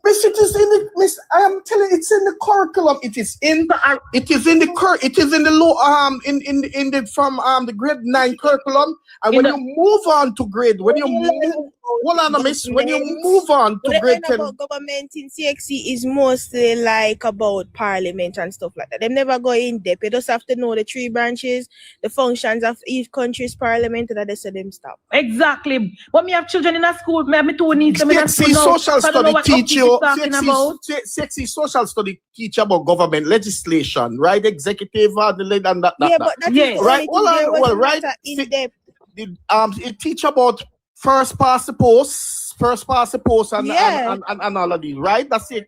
Miss, it is in the Miss. I am telling you, it's in the curriculum. It is in the It is in the law. In the from the grade 9 curriculum. And when you move on to grade, when you move, hold on, Miss. When you move on to grade 10, about government in CXC is mostly like about parliament and stuff like that. They never go in depth. You just have to know the 3 branches, the functions of each country's parliament, and they say them stop. Exactly. But me have children in a school. Me have me 2 nieces. CXC social study teach you. CXC social study teach about government legislation, right? Executive and that. Yeah, but that is right. Well, right. In depth. It teach about first past the post, and all of these, right? That's it.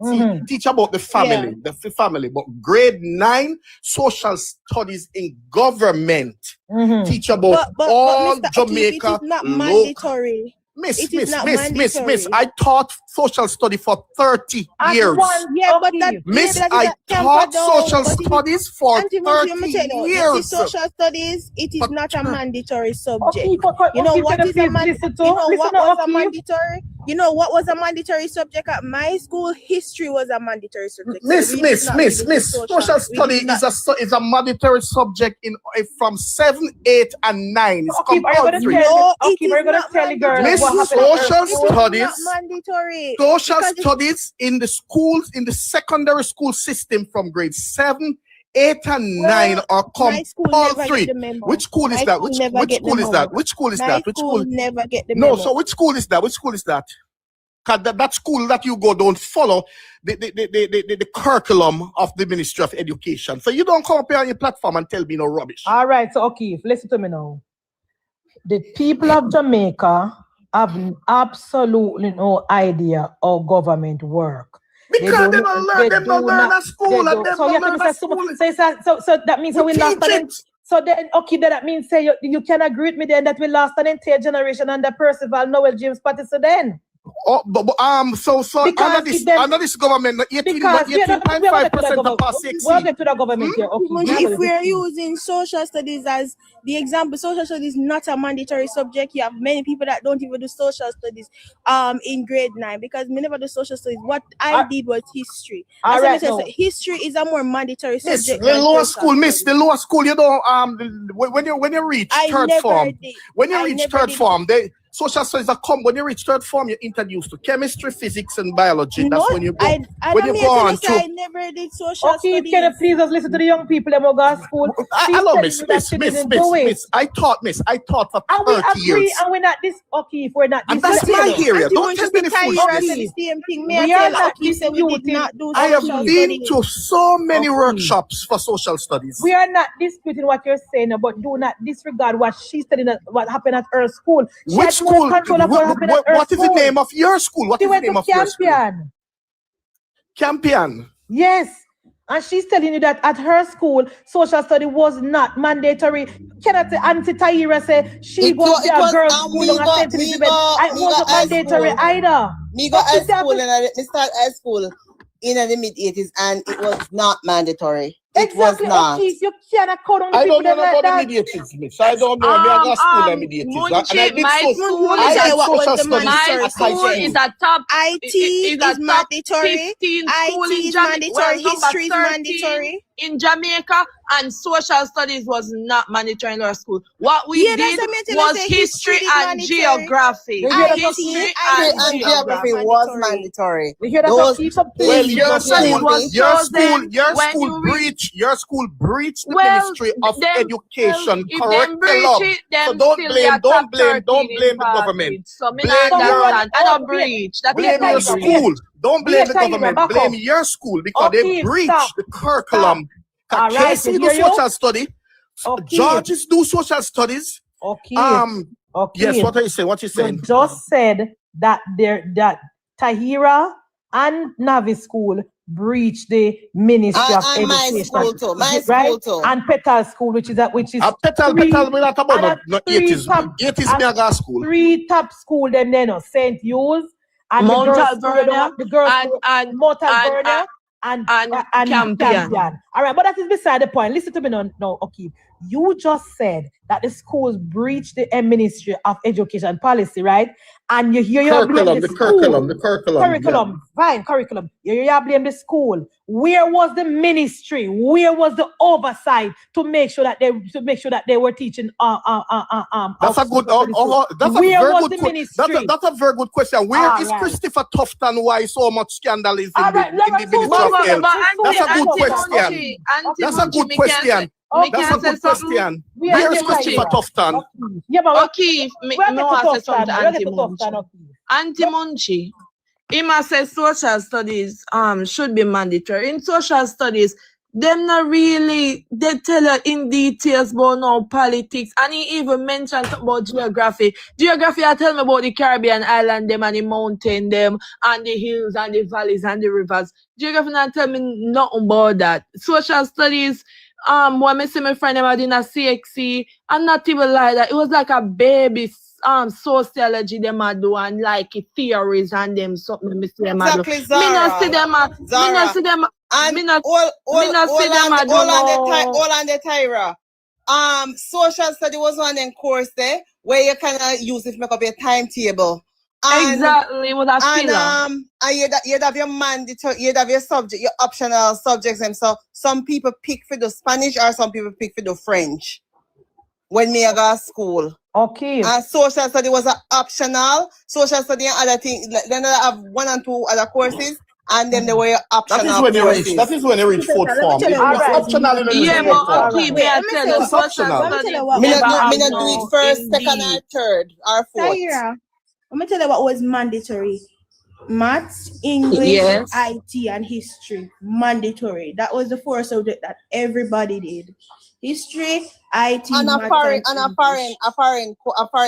Teach about the family, the family. But grade 9 social studies in government teach about all Mr. Jamaica. It is not mandatory. Miss, I taught social study for 30 years. Miss, I taught social studies for 30 years. Social studies, it is not a mandatory subject. You know what is a mandatory? You know what was a mandatory subject at my school? History was a mandatory subject. Miss. Social study is a mandatory subject in from 7, 8, and 9. It's compulsory. No, it is not mandatory. Miss, social studies. Mandatory. Social studies in the schools, in the secondary school system from grade 7, 8, and 9 are compulsory. Which school is that? Which school is that? Which school is that? Which school? Never get the memo. No, so which school is that? Which school is that? Because that school that you go don't follow the curriculum of the Ministry of Education. So you don't come up here on your platform and tell me no rubbish. All right, so okay, listen to me now. The people of Jamaica have absolutely no idea how government work. Because they don't learn at school. So that means we lost an. So then, okay, then that means say you can agree with me then that we lost an entire generation under Percival Noel James Patterson then. So under this government, 18.5% of past 6. We'll get to the government here. Okay. If we're using social studies as the example, social studies is not a mandatory subject. You have many people that don't even do social studies in grade 9 because we never do social studies. What I did was history. History is a more mandatory subject. The lower school, you know, when you reach third form, social studies are when you reach third form, you're introduced to chemistry, physics, and biology. That's when you go. I never did social studies. Okay, can you please just listen to the young people in our school? Hello, miss. I taught for 30 years. And we're not this. Okay, if we're not this. And that's my area. Don't tell me the I have been to so many workshops for social studies. We are not disputing what you're saying, but do not disregard what she's telling us, what happened at her school. Which school? What is the name of your school? What is the name of your school? Campion. Yes. And she's telling you that at her school, social study was not mandatory. Cannot Auntie Tahira say she was a girl's school and it wasn't mandatory either. Me got high school and I started high school in the mid-80s and it was not mandatory. Exactly. Okay, you cannot code on the people that like that. I don't know. I got school immediately. My school is a top. IT is mandatory. IT is mandatory. History is mandatory. In Jamaica, and social studies was not mandatory in our school. What we did was history and geography. History and geography was mandatory. Your school breached the Ministry of Education curriculum. So don't blame the government. I don't breach. Blame your school. Don't blame the government. Blame your school because they breached the curriculum. Casey do social study. Judges do social studies. Okay. Yes. What are you saying? What you saying? You just said that Tahira and Navi School breached the Ministry of Education. My school too. And Petal School, which is Petal. We're not about no 80s school. 3 top school them then St. Hughes and Mount Alberta and Mount Alberta and Campion. All right, but that is beside the point. Listen to me now, okay. You just said that the schools breached the Ministry of Education policy, right? And you hear you blame the school. Curriculum. Fine, curriculum. You blame the school. Where was the ministry? Where was the oversight to make sure that they were teaching? That's a good. That's a very good question. Where is Christopher Tufton? Why so much scandal is in the Ministry of Health? That's a good question. That's a good question. That's a good question. Where is Christopher Tufton? Okay, me want to say something to Auntie Munchi. He must say social studies should be mandatory. In social studies, them not really, they tell you in details about no politics, and he even mentioned about geography. Geography, I tell me about the Caribbean island, them and the mountain, them, and the hills and the valleys and the rivers. Geography not tell me nothing about that. Social studies, when I see my friend them in a CXC, and not even like that. It was like a baby sociology them a do and like theories and them something me see them a do. Exactly, Me not see them a all on the Tyra. Social study was one in course there where you can use it to make up your timetable. Exactly, with a filler. And you'd have your mandatory, you'd have your subject, your optional subjects. And so some people pick for the Spanish or some people pick for the French when me go to school. Okay. And social study was an optional. Social study and other things. Then I have 1 and 2 other courses, and then there were optional. That is when you reach fourth form. It's optional in the fourth form. It's optional. Me not do it first, second, or third, or fourth. Tyra, let me tell you what was mandatory. Maths, English, IT, and history. Mandatory. That was the 4 subjects that everybody did. History, IT, and a foreign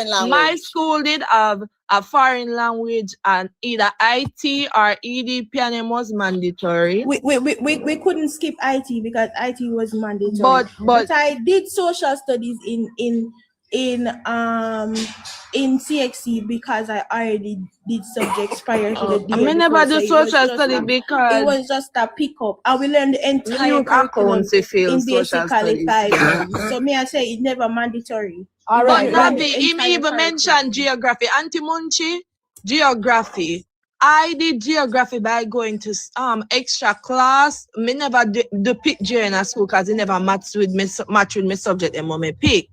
language. My school did have a foreign language and either IT or EDP, and it was mandatory. We couldn't skip IT because IT was mandatory. But I did social studies in CXC because I already did subjects prior to the day. I never do social studies because it was just a pickup. I will learn the entire curriculum in basically 5 years. So may I say it's never mandatory. All right. But he even mentioned geography. Auntie Munchi, geography. I did geography by going to extra class. Me never do pick G in a school because it never matched with me subject and me pick.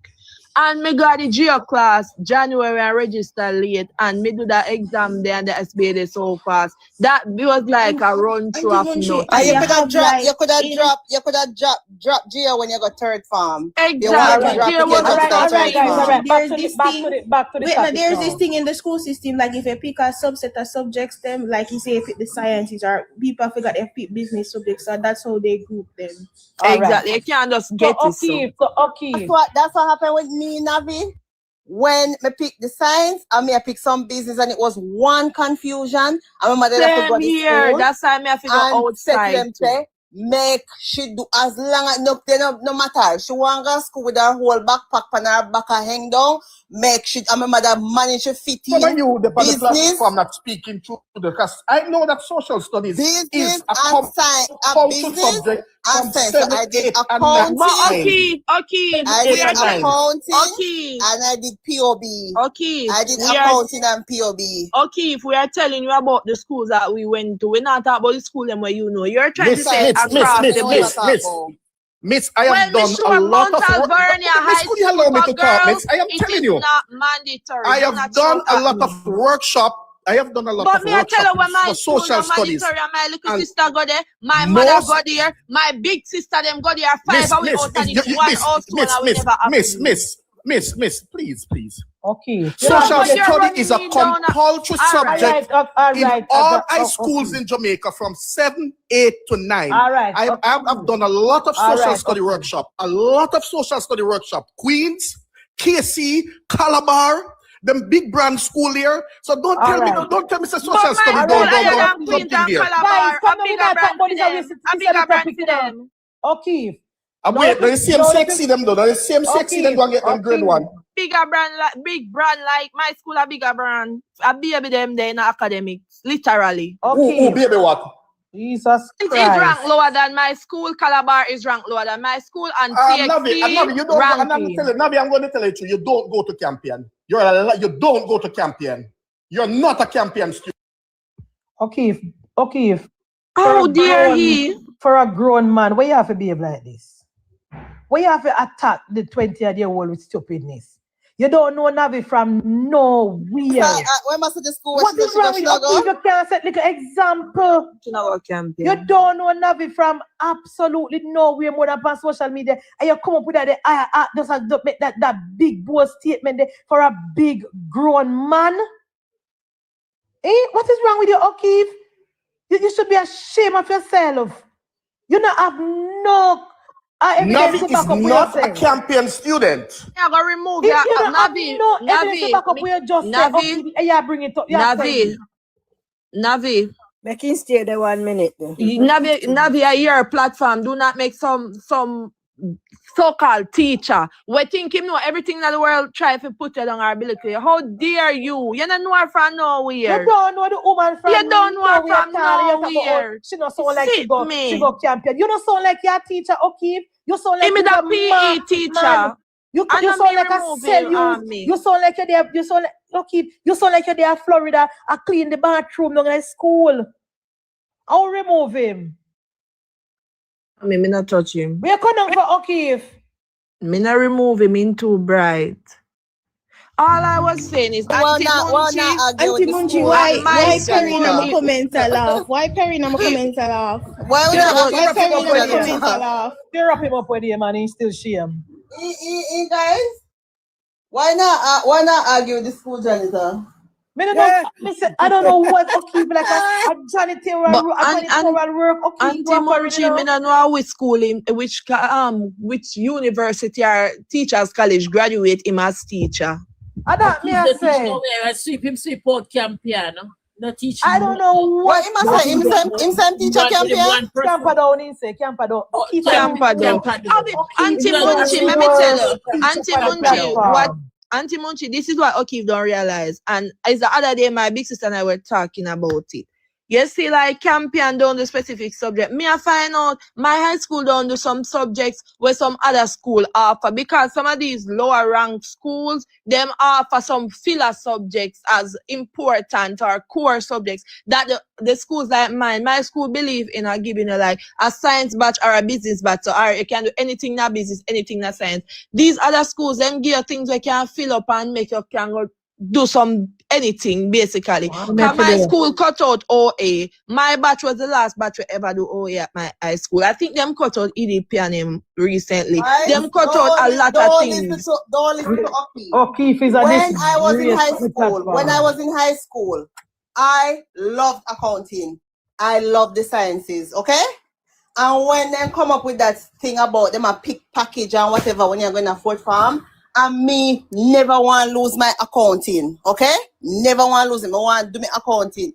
And me got the geo class January and register late, and me do that exam there and the SBA day so fast. That it was like a run through of nothing. You could have dropped geo when you got third form. Exactly. There's this thing in the school system, like if you pick a subset of subjects, them like you say, if it the sciences or people forgot they pick business subjects, so that's how they group them. Exactly. You can't just get it. That's what happened with me, Navi. When I picked the science, I picked some business, and it was one confusion. I remember that Same here. That's why I have to go outside. Make she do as long as no matter. She want to go school with her whole backpack and her back hang down. Make she, I remember that manage to fit in business. I'm not speaking to because I know that social studies is a compulsory subject. So I did accounting. I did accounting. And I did POB. Okay. I did accounting and POB. Okay, if we are telling you about the schools that we went to, we're not talking about the school them where you know. You're trying to say across the board. Miss, I have done a lot of work. Miss, could you allow me to talk, Miss? I am telling you. Not mandatory. I have done a lot of workshop. I have done a lot of workshop for social studies. My little sister go there. My mother go there. My big sister them go there. 5 hours out and it's 1 hour. Miss, please. Okay. Social study is a compulsory subject in all high schools in Jamaica from 7, 8 to 9. All right. I've done a lot of social study workshop. Queens, KC, Calabar, them big brand school here. So don't tell me say social study don't brand for them. Okay. Wait, the same sexy them though. The same sexy them going to get them grade 1. Big brand like my school a bigger brand. A baby them there in academics, literally. Okay. Who baby what? Jesus Christ. It is ranked lower than my school. Calabar is ranked lower than my school, and Navi, I'm going to tell you, you don't go to Campion. You don't go to Campion. You're not a champion student. Okay. How dare he? For a grown man, why you have to behave like this? Why you have to attack the 20-year-old with stupidness? You don't know Navi from nowhere. When must the school? What is wrong with you? You can't set like an example. You don't know Navi from absolutely nowhere more than on social media. And you come up with that, just make that big bold statement there for a big grown man. What is wrong with you, O'Keefe? You should be ashamed of yourself. You don't have no evidence Navi to back is up not yourself. a champion student. I'm going to remove If that. you don't have no evidence to back up what you just said, O'Keefe, you bring it up. Navi. Make him stay there 1 minute. Navi, I hear a platform. Do not make some so-called teacher. We think him know everything in the world try to put it on our ability. How dare you? You don't know her from nowhere. You don't know the woman from nowhere. You don't know her from nowhere. She don't sound like she go champion. You don't sound like your teacher, O'Keefe. You sound like you're a PE teacher. Man. You sound like a cell. You sound like you're there. You sound like O'Keefe. You sound like you're there in Florida. I clean the bathroom down at school. I'll remove him. Me not touch him. We're coming for O'Keefe. Me not remove him in too bright. All I was saying is Auntie Munchi, why Perry no comment laugh? Why Perry no comment laugh? Why Perry no comment laugh? They wrap him up with him and he's still shame. Guys, why not argue with the school janitor? I don't know what O'Keefe like a janitorial work. Auntie Munchi, me don't know which school which university or teachers college graduate him as teacher. I sweep out campaign. No teaching. I don't know what. He must say him teacher campaign. Camper down. Auntie Munchi, let me tell you. Auntie Munchi, Auntie Munchi, this is what O'Keefe don't realize. And it's the other day, my big sister and I were talking about it. You see, like, campaign don't do specific subject. Me, I find out my high school don't do some subjects where some other school offer. Because some of these lower ranked schools, them offer some filler subjects as important or core subjects that the schools like mine, my school believe in are giving you like a science batch or a business batch. So you can do anything in business, anything in science. These other schools, them give you things where you can fill up and make you can go do anything basically. My school cut out OA. My batch was the last batch we ever do OA at my high school. I think them cut out EDP and him recently. Them cut out a lot of things. Don't listen to O'Keefe. O'Keefe is when I was in high school, I loved accounting. I loved the sciences, okay? And when they come up with that thing about them a pick package and whatever when you're going to Fort Farm, and me never want to lose my accounting, okay? Never want to lose it. I want to do my accounting.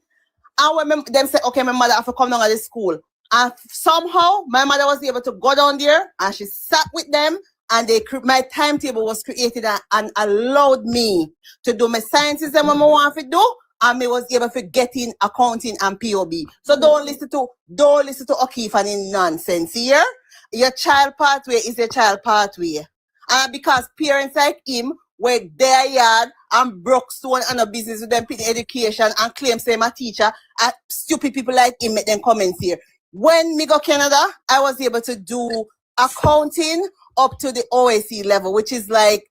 And when them say, okay, my mother have to come down to the school. And somehow, my mother was able to go down there and she sat with them and my timetable was created and allowed me to do my sciences and what I want to do. And me was able to get in accounting and POB. So don't listen to O'Keefe and in nonsense here. Your child pathway is your child pathway. Because parents like him were their yard and broke stone and a business with them in education and claim say my teacher, stupid people like him make them comments here. When me go Canada, I was able to do accounting up to the OAC level, which is like,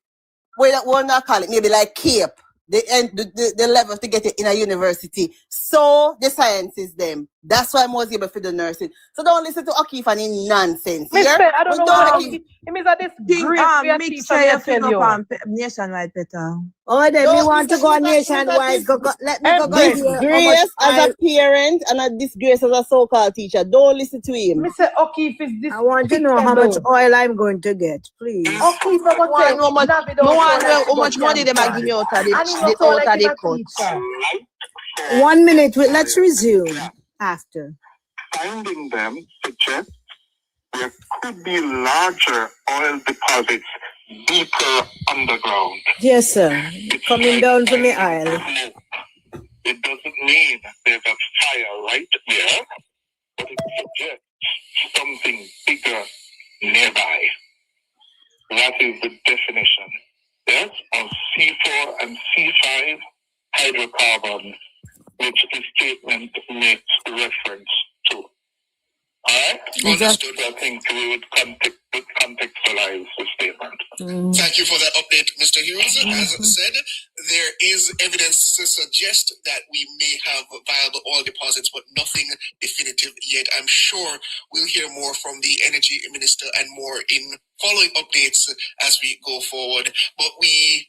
what I call it, maybe like CAPE, the level to get it in a university. So the science is them. That's why I was able to do nursing. So don't listen to O'Keefe and in nonsense. I don't know what it means that this great nationwide better. Oh, then we want to go nationwide. Let me go. Disgrace as a parent and a disgrace as a so-called teacher. Don't listen to him. Mr. O'Keefe is this. I want to know how much oil I'm going to get, please. O'Keefe, how much money they might give me out of the court. 1 minute. Let's resume after. Finding them suggests there could be larger oil deposits deeper underground. Yes, sir. Coming down from the aisle. It doesn't mean there's a fire right there, but it suggests something bigger nearby. That is the definition. Yes, on C4 and C5 hydrocarbon, which the statement makes reference to. Alright? Understood. I think we would contextualize the statement. Thank you for that update, Mr. Hughes. As said, there is evidence to suggest that we may have viable oil deposits, but nothing definitive yet. I'm sure we'll hear more from the Energy Minister and more in following updates as we go forward. But we're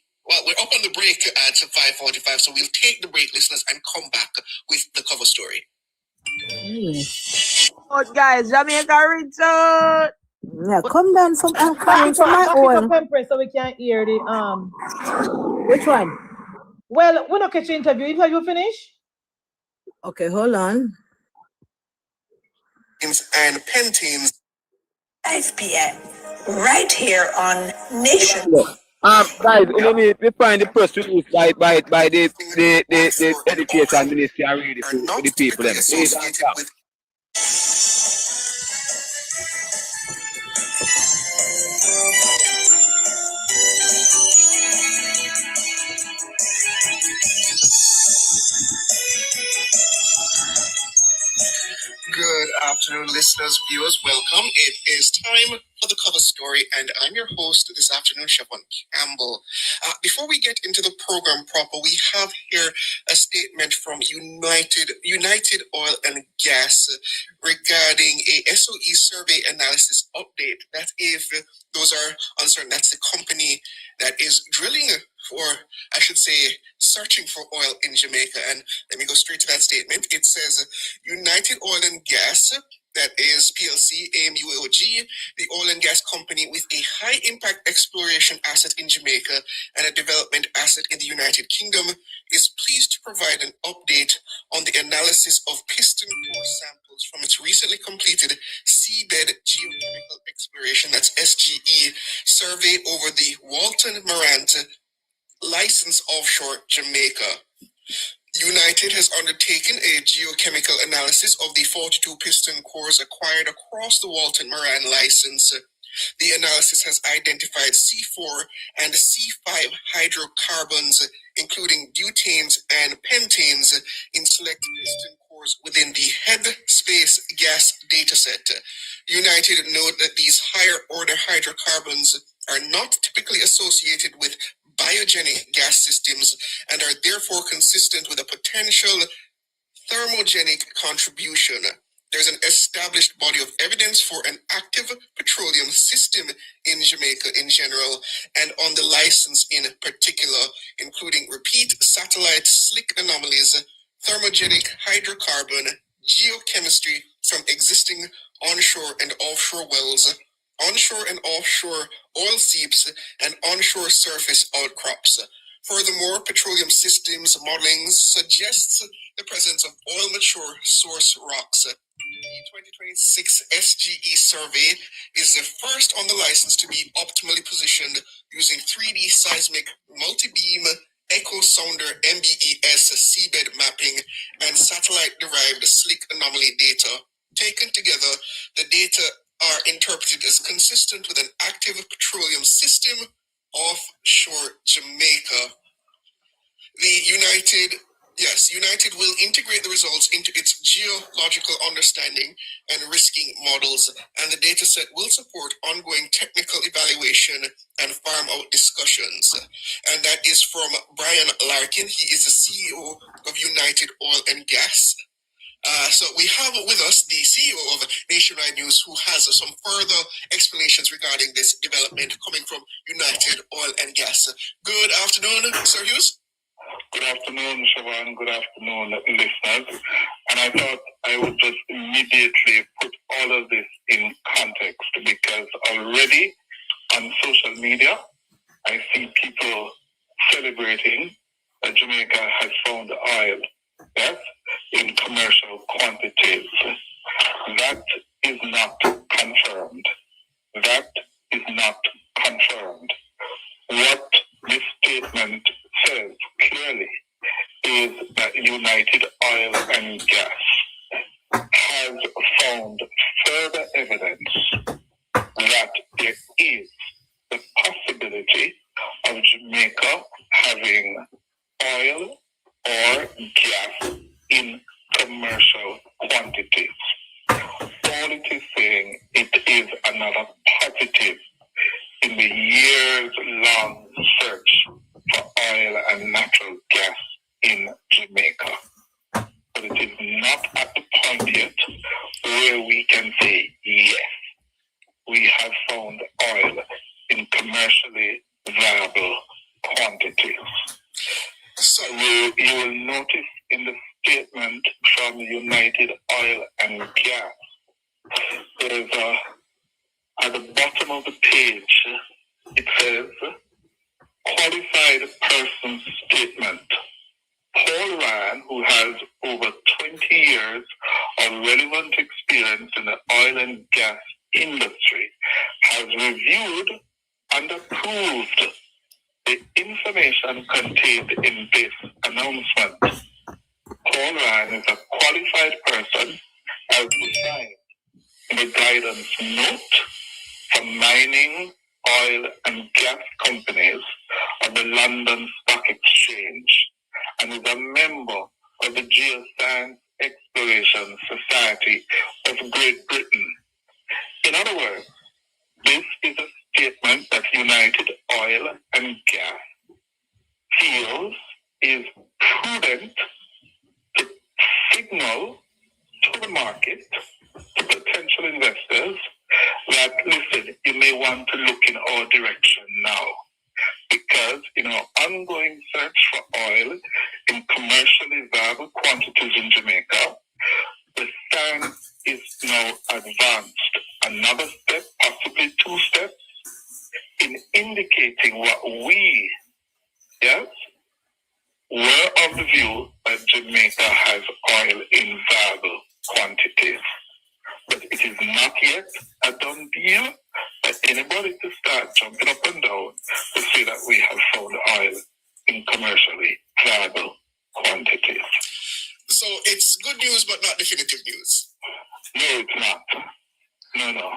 up on the break at 5:45, so we'll take the break, listeners, and come back with the cover story. Oh, guys, Jamaica Richard. Yeah, come down some and come into my oil. So we can hear the Which one? Well, we're not catching interview. Interview finish? Okay, hold on. And Pentanes. 5 p.m. right here on Nation. Guys, we find the press release by the education ministry and read it to the people. Good afternoon, listeners, viewers. Welcome. It is time for the cover story, and I'm your host this afternoon, Siobhan Campbell. Before we get into the program proper, we have here a statement from United Oil and Gas regarding a SOE survey analysis update. That if those are uncertain, that's the company that is drilling for, I should say, searching for oil in Jamaica. And let me go straight to that statement. It says United Oil and Gas, that is PLC, AMUOG, the oil and gas company with a high impact exploration asset in Jamaica and a development asset in the United Kingdom, is pleased to provide an update on the analysis of piston core samples from its recently completed seabed geochemical exploration, that's SGE, survey over the Walton Marant license offshore Jamaica. United has undertaken a geochemical analysis of the 42 piston cores acquired across the Walton Moran license. The analysis has identified C4 and C5 hydrocarbons, including butanes and pentanes, in select piston cores within the headspace gas dataset. United note that these higher order hydrocarbons are not typically associated with biogenic gas systems and are therefore consistent with a potential thermogenic contribution. There's an established body of evidence for an active petroleum system in Jamaica in general and on the license in particular, including repeat satellite slick anomalies, thermogenic hydrocarbon, geochemistry from existing onshore and offshore wells, onshore and offshore oil seeps, and onshore surface outcrops. Furthermore, petroleum systems modeling suggests the presence of oil mature source rocks. The 2026 SGE survey is the first on the license to be optimally positioned using 3D seismic multi-beam echo sounder MBES seabed mapping and satellite-derived slick anomaly data. Taken together, the data are interpreted as consistent with an active petroleum system offshore Jamaica. United will integrate the results into its geological understanding and risking models, and the dataset will support ongoing technical evaluation and farm out discussions. And that is from Brian Larkin. He is the CEO of United Oil and Gas. So we have with us the CEO of Nationwide News, who has some further explanations regarding this development coming from United Oil and Gas. Good afternoon, Sir Hughes. Good afternoon, Siobhan. Good afternoon, listeners. And I thought I would just immediately put all of this in context, because already on social media, I see people celebrating that Jamaica has found oil, yes, in commercial quantities. That is not confirmed. That is not confirmed. What this statement says clearly is that United Oil and Gas has found further evidence that there is the possibility of Jamaica having oil all it is saying, it is another positive in the years-long search for oil and natural gas in Jamaica. But it is not at the point yet where we can say, yes, we have found oil in commercially viable quantities. So you will notice in the statement from United Oil and Gas, there's at the bottom of the page, it says, qualified person statement. Paul Ryan, who has over 20 years of relevant experience in the oil and gas industry, has reviewed and approved the information contained in this announcement. Paul Ryan is a qualified person as defined in the guidance note for mining, oil and gas companies of the London Stock Exchange, and is a member of the Geoscience Exploration Society of Great Britain. In other words, this is a statement that United Oil and Gas feels is prudent to signal to the market, to potential investors, that, listen, you may want to look in our direction now. Because in our ongoing search for oil in commercially viable quantities in Jamaica, the science is now advanced another step, possibly 2 steps, in indicating what we, yes, were of the view that Jamaica has oil in viable quantities. But it is not yet a done deal for anybody to start jumping up and down to say that we have found oil in commercially viable quantities. So it's good news, but not definitive news. No, it's not. No.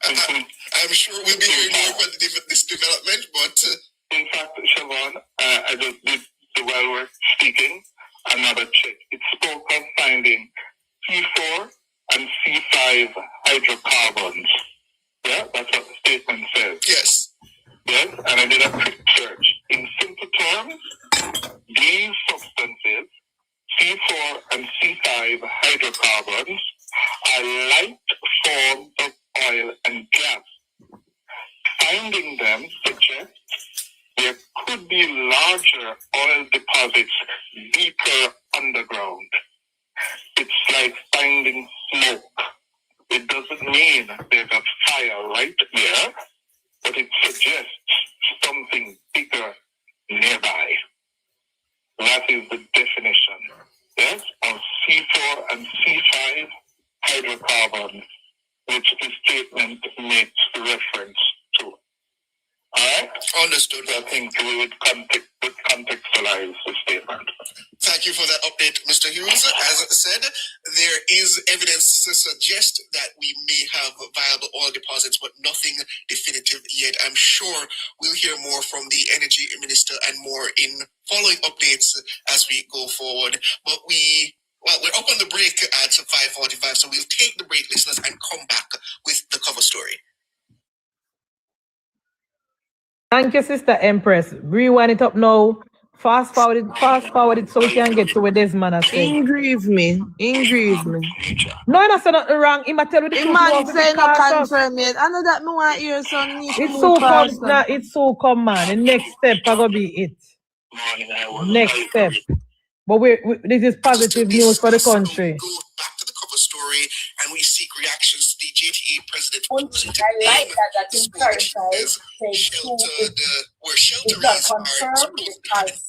I'm sure we'll be hearing more about this development, but... In fact, Siobhan, I just did, while we're speaking, another check. It spoke of finding C4 and C5 hydrocarbons. Yeah, that's what the statement says. Yes. Yes, and I did a quick search. In simple terms, these substances, C4 and C5 hydrocarbons, are light forms of oil and gas. Finding them suggests there could be larger oil deposits deeper underground. It's like finding smoke. It doesn't mean there's a fire right there, but it suggests something bigger nearby. That is the definition, yes, of C4 and C5 hydrocarbons, which the statement makes reference to. All right? Understood. I think we would contextualize the statement. Thank you for that update, Mr. Hughes. As said, there is evidence to suggest that we may have viable oil deposits, but nothing definitive yet. I'm sure we'll hear more from the Energy Minister and more in following updates as we go forward. But we're up on the break at 5:45, so we'll take the break, listeners, and come back with the cover story. Thank you, Sister Empress. Rewind it up now. Fast forward it so we can get to where Desmond has said. Ingrieve me. No, I said nothing wrong. He might tell you the truth. Man say no confirm it. I know that me want to hear so it's so come, man. The next step is going to be it. Next step. But this is positive news for the country. Back to the cover story, and we seek reactions to the JTA president. I like that in clarifies where shelter is confirmed because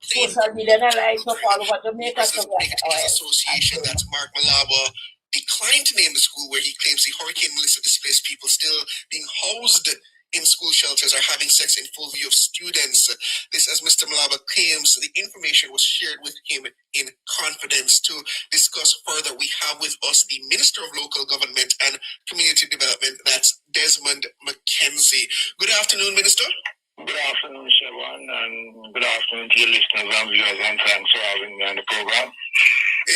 social media analyze of all what Jamaica Association, that's Mark Malaba, declined to name the school where he claims the Hurricane Melissa displaced people still being housed in school shelters are having sex in full view of students. This, as Mr. Malaba claims, the information was shared with him in confidence. To discuss further, we have with us the Minister of Local Government and Community Development, that's Desmond McKenzie. Good afternoon, Minister. Good afternoon, Siobhan, and good afternoon to your listeners and viewers, and thanks for having me on the program.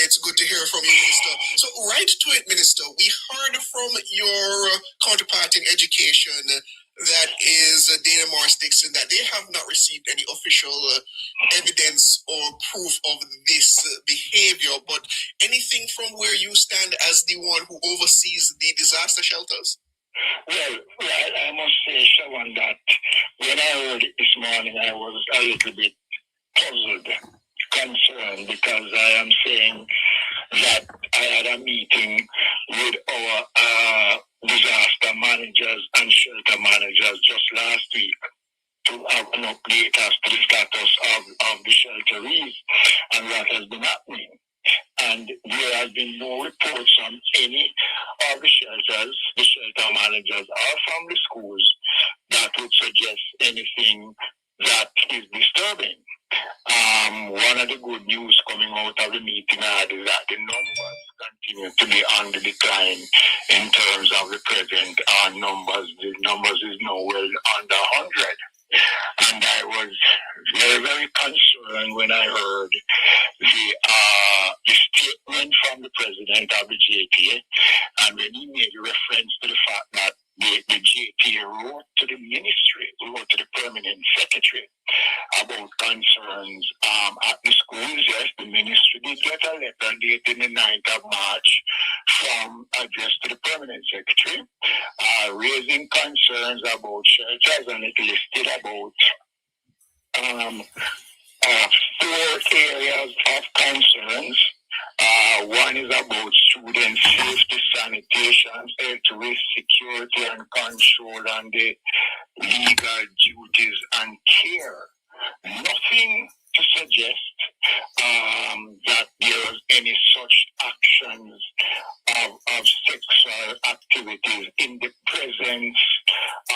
It's good to hear from you, Minister. So right to it, Minister. We heard from your counterpart in education, that is Dana Morris-Dixon, that they have not received any official evidence or proof of this behavior. But anything from where you stand as the one who oversees the disaster shelters? Well, I must say, Shawan, that when I heard it this morning, I was a little bit puzzled, concerned, because I am saying that I had a meeting with our disaster managers and shelter managers just last week to have an update as to the status of the shelteries and what has been happening. And there has been no reports from any of the shelters, the shelter managers, or from the schools that would suggest anything that is disturbing. One of the good news coming out of the meeting is that the numbers continue to be on the decline in terms of the present numbers. The numbers is now well under 100. And I was very, very concerned when I heard the statement from the president of the JTA, and when he made reference to the fact that the JTA wrote to the ministry, wrote to the permanent secretary about concerns at the schools. Yes, the ministry did get a letter dated the 9th of March from addressed to the permanent secretary, raising concerns about shelters, and it listed about 4 areas of concerns. One is about student safety, sanitation, health risk, security and control, and the legal duties and care. Nothing to suggest that there is any such actions of sexual activities in the presence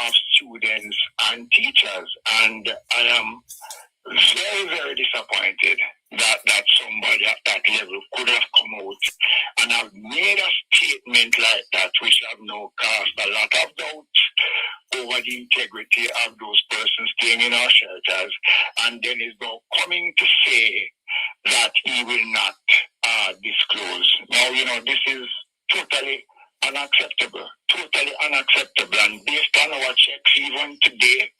of students and teachers. And I am very, very disappointed that somebody at that level could have come out and have made a statement like that, which have now cast a lot of doubt over the integrity of those persons staying in our shelters, and then is now coming to say that he will not disclose. Now, this is totally unacceptable, and based on our checks, even today,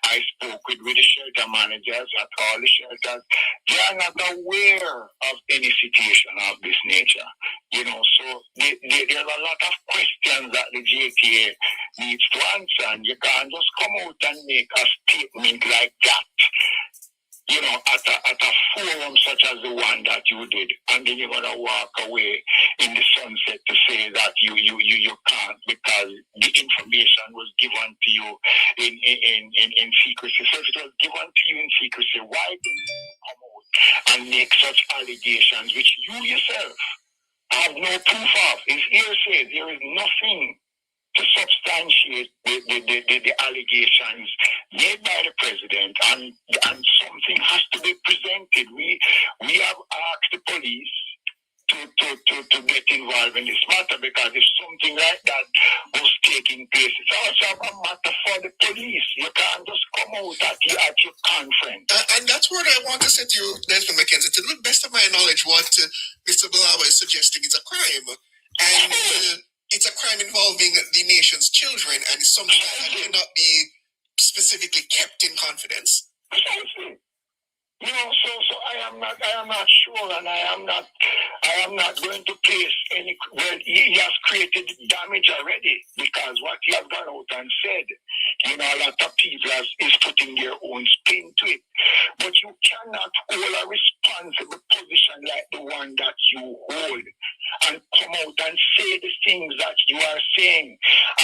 I spoke with the shelter managers at all the shelters. They are not aware of any situation of this nature, so there's a lot of questions that the JTA needs to answer, and you can't just come out and make a statement like that, at a forum such as the one that you did, and then you're gonna walk away in the sunset to say that you can't, because the information was given to you in secrecy. So if it was given to you in secrecy, why did you come out and make such allegations which you yourself have no proof of? It's hearsay. There is nothing to substantiate the allegations made by the president, and something has to be presented. We have asked the police to get involved in this matter, because if something like that was taking place, it's also a matter for the police. You can't just come out at your conference. And that's what I want to say to you, Nelson McKenzie. To the best of my knowledge, what Mr. Balawa is suggesting is a crime. And it's a crime involving the nation's children, and it's something that cannot be specifically kept in confidence. Precisely. So I am not sure, and I am not going to place any. Well, he has created damage already, because what he has gone out and said, a lot of people is putting their own spin to it. But you cannot hold a responsible position like the one that you hold and come out and say the things that you are saying,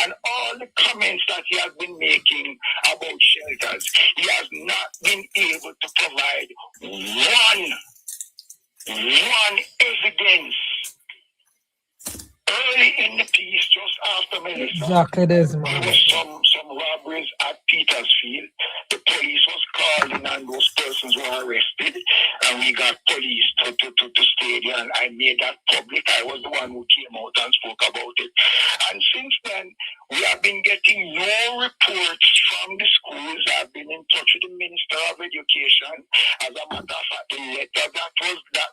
and all the comments that he has been making about shelters. He has not been able to provide one evidence. Early in the piece, just after Melissa, exactly this, man. There was some robberies at Petersfield. The police was called in, and those persons were arrested, and we got police to stay there, and I made that public. I was the one who came out and spoke about it. And since then, we have been getting no reports from the schools. I've been in touch with the Minister of Education. As a matter of fact, the letter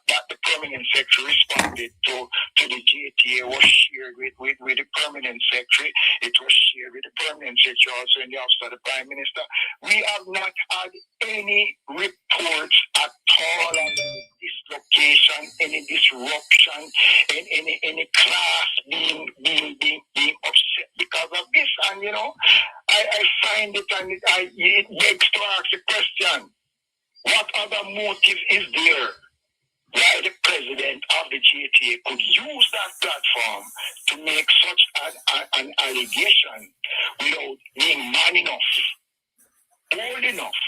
that the permanent secretary responded to the JTA was shared with the permanent secretary. It was shared with the permanent secretary also in the office of the Prime Minister. We have not had any reports at all of dislocation, any disruption, any class being upset because of this. And you know, I find it and it begs to ask the question: what other motive is there why the president of the JTA could use that platform to make such an allegation without being man enough, bold enough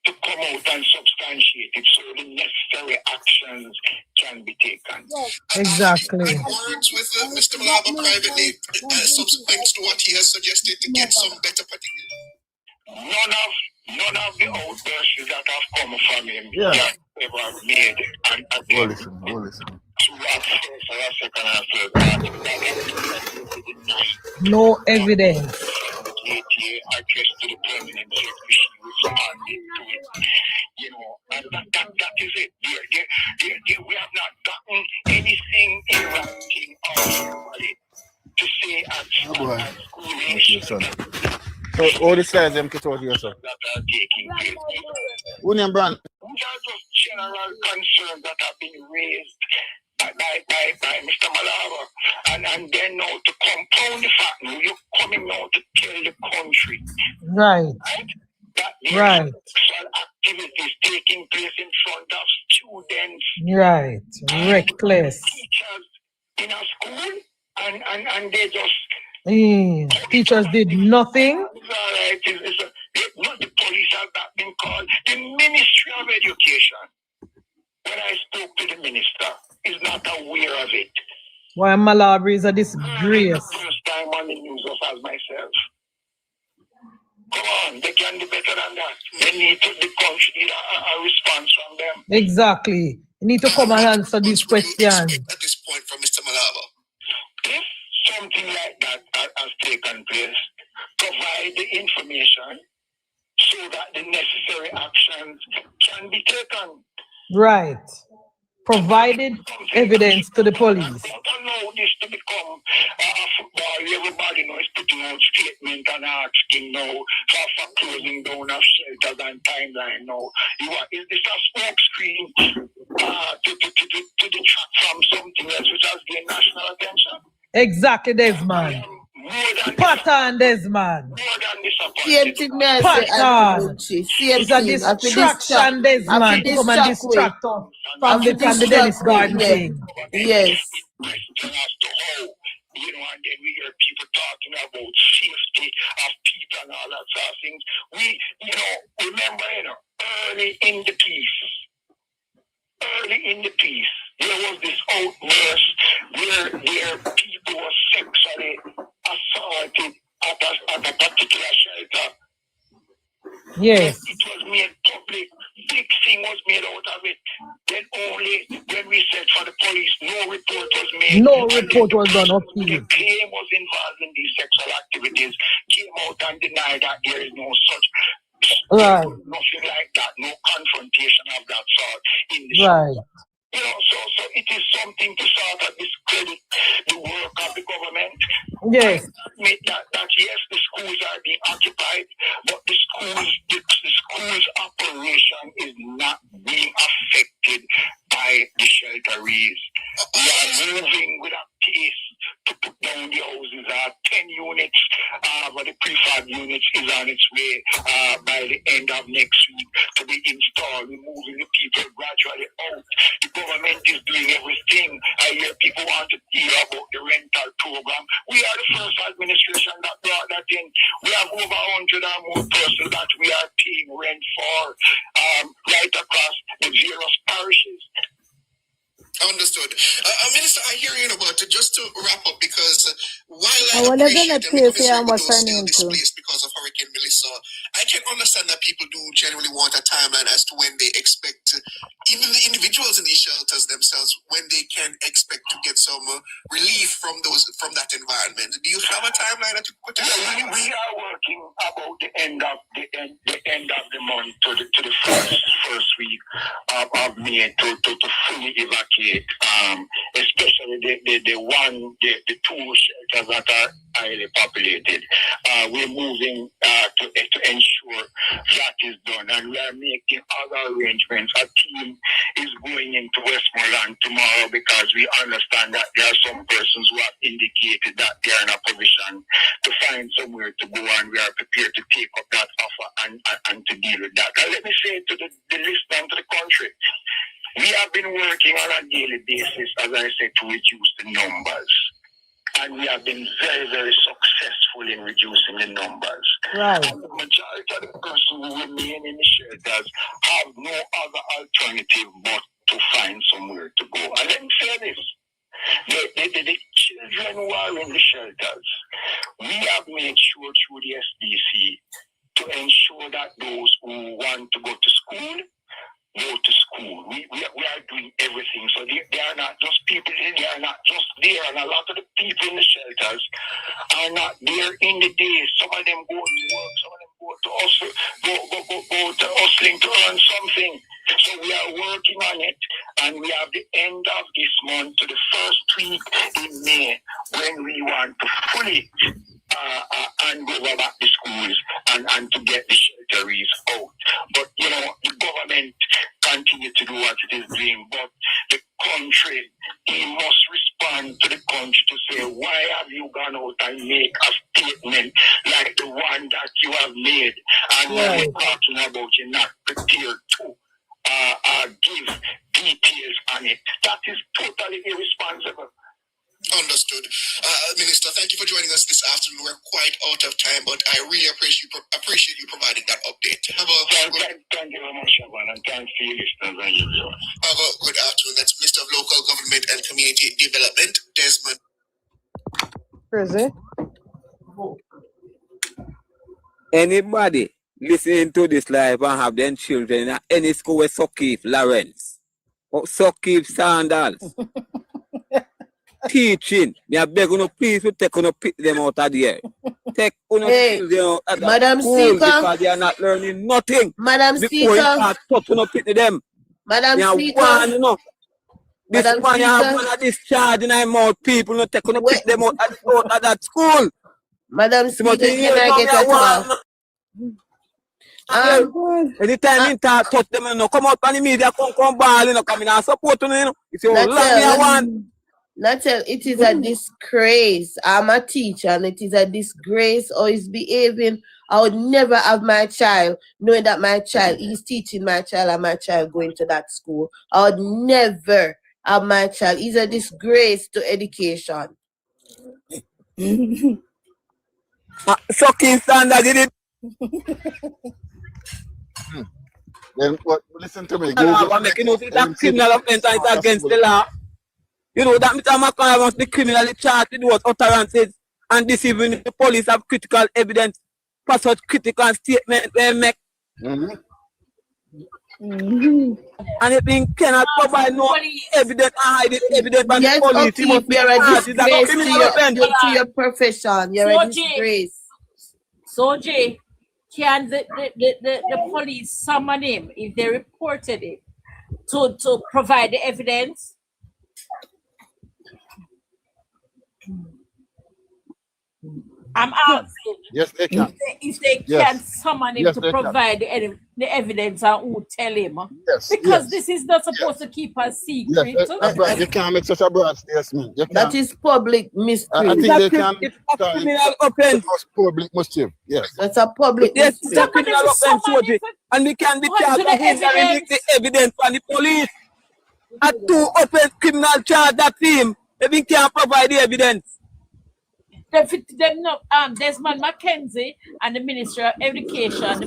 to come out and substantiate it so the necessary actions can be taken? Exactly. Words with Mr. Malaba privately, subsequent to what he has suggested to get some better particulars. None of the outbursts that have come from him have ever made an attempt to no evidence. Addressed to the permanent secretary, responded to it. You know, and that is it. We have not gotten anything in writing or to say at school. So all the slides them get out here, sir. William Brand. These are just general concerns that have been raised by Mr. Malaba. And then now to compound the fact, now you're coming now to tell the country. Right. That right. Sexual activities taking place in front of students. Right. Reckless. Teachers in a school and they just teachers did nothing. It's all right. Not the police have not been called. The Ministry of Education, when I spoke to the minister, is not aware of it. Why Malabry is a disgrace. The first time on the news as myself. Come on, they can do better than that. They need to, the country need a response from them. Exactly. You need to come and answer this question. At this point from Mr. Malaba. If something like that has taken place, provide the information so that the necessary actions can be taken. Right. Provided evidence to the police. Don't allow this to become a football. Everybody knows putting out statement and asking now for closing down of shelters and timeline now. Is this a smoke screen to detract from something else which has gained national attention? Exactly, Desmond. Pattern, Desmond. Same thing, may I say. It's a distraction, Desmond, to come and distract us from the Dennis Garden thing. Yes. You know, and then we hear people talking about safety of people and all that sort of things. We, you know, remember, you know, early in the piece, there was this outburst where people were sexually assaulted at a particular shelter. Yes. It was made public. Big thing was made out of it. Then only when we said for the police, no report was made. No report was done. Okay. The claim was involved in these sexual activities. Came out and denied that there is no such. Right. Nothing like that. No confrontation of that sort in the right. You know, so it is something to sort of discredit the work of the government. Yes. I admit that yes, the schools are being occupied, but the school's operation is not being affected by the shelteries. We are moving with a pace to put down the houses. 10 units, but the prefab units is on its way by the end of next week to be installed. We're moving the people gradually out. The government is doing everything. I hear people want to hear about the rental program. We are the first administration that brought that in. We have over 100 or more persons that we are paying rent for right across the various parishes. Understood. Minister, I hear you about it. Just to wrap up, because while I appreciate and displaced because of Hurricane Melissa, I can understand that people do genuinely want a timeline as to when they expect, even the individuals in these shelters themselves, when they can expect to get some relief from that environment. Do you have a timeline that you put in? We are working about the end of the month to the first week of May to fully evacuate, especially the two shelters that are highly populated. We're moving to ensure that is done, and we are making other arrangements. A team is going into Westmoreland tomorrow because we understand that there are some persons who have indicated that they are in a position to find somewhere to go, and we are prepared to take up that offer and to deal with that. And let me say to the listener and to the country, we have been working on a daily basis, as I said, to reduce the numbers. And we have been very, very successful in reducing the numbers. Right. And the majority of the persons who remain in the shelters have no other alternative but to find somewhere to go. And let me say this. The children who are in the shelters, we have made sure through the SDC to ensure that those who want to go to school go to school. We are doing everything. So they are not just people, they are not just there. And a lot of the people in the shelters are not there in the day. Some of them go to work, some of them go to hustle, go to hustling to earn something. So we are working on it, and we have the end of this month to the first week in May when we want to fully hand over back the schools and to get the shelteries out. But, you know, the government continue to do what it is doing, but the country, he must respond to the country to say, why have you gone out and make a statement like the one that you have made? And when you're talking about you're not prepared to give details on it. That is totally irresponsible. Understood. Minister, thank you for joining us this afternoon. We're quite out of time, but I really appreciate you providing that update. Thank you very much, Shaban, and thanks to you listeners and your viewers. Have a good afternoon. That's Minister of Local Government and Community Development, Desmond. Crazy. Anybody listening to this live and have them children in any school with Sokif Lawrence or Sokif Sandals teaching, me I beg you, please take pick them out of there. Take them out of Madam school Speaker, because they are not learning nothing. Madam Before Speaker, pick them. Madam Speaker, This Madam one you have Speaker, one of discharge in our mouth people not take pick them out of that school. Madam Speaker, can I get a talk? Anytime you touch them, you know, come out on the media, come ball, you know, come in and support you know. If you love me, I want. Natal, it is a disgrace. I'm a teacher, and it is a disgrace how he's behaving. I would never have my child knowing that my child, he's teaching my child and my child going to that school. I would never have my child. He's a disgrace to education. Sucking standard, did it? Then what? Listen to me. I'm making out that criminal offense is against the law. You know that Mr. McCoy wants the criminally charged with what utterances and deceiving the police have critical evidence for such critical statement they make. And if he cannot provide no evidence and hide the evidence by the police, he must be a disgrace to your profession. You're a disgrace. So Jay, can the police summon him if they reported it to provide the evidence? I'm asking. Yes, they can. If they can summon him to provide the evidence and who tell him. Yes. Because this is not supposed to keep a secret. Yes, that's right. You can't make such a broad statement. That is public mystery. I think they can. It's a criminal offense. Public mischief. Yes. That's a public mystery. mystery. It's a criminal offense, and we can be charged for hindering the evidence from the police. A two open criminal charge that him. They can't provide the evidence. Desmond McKenzie and the Minister of Education, the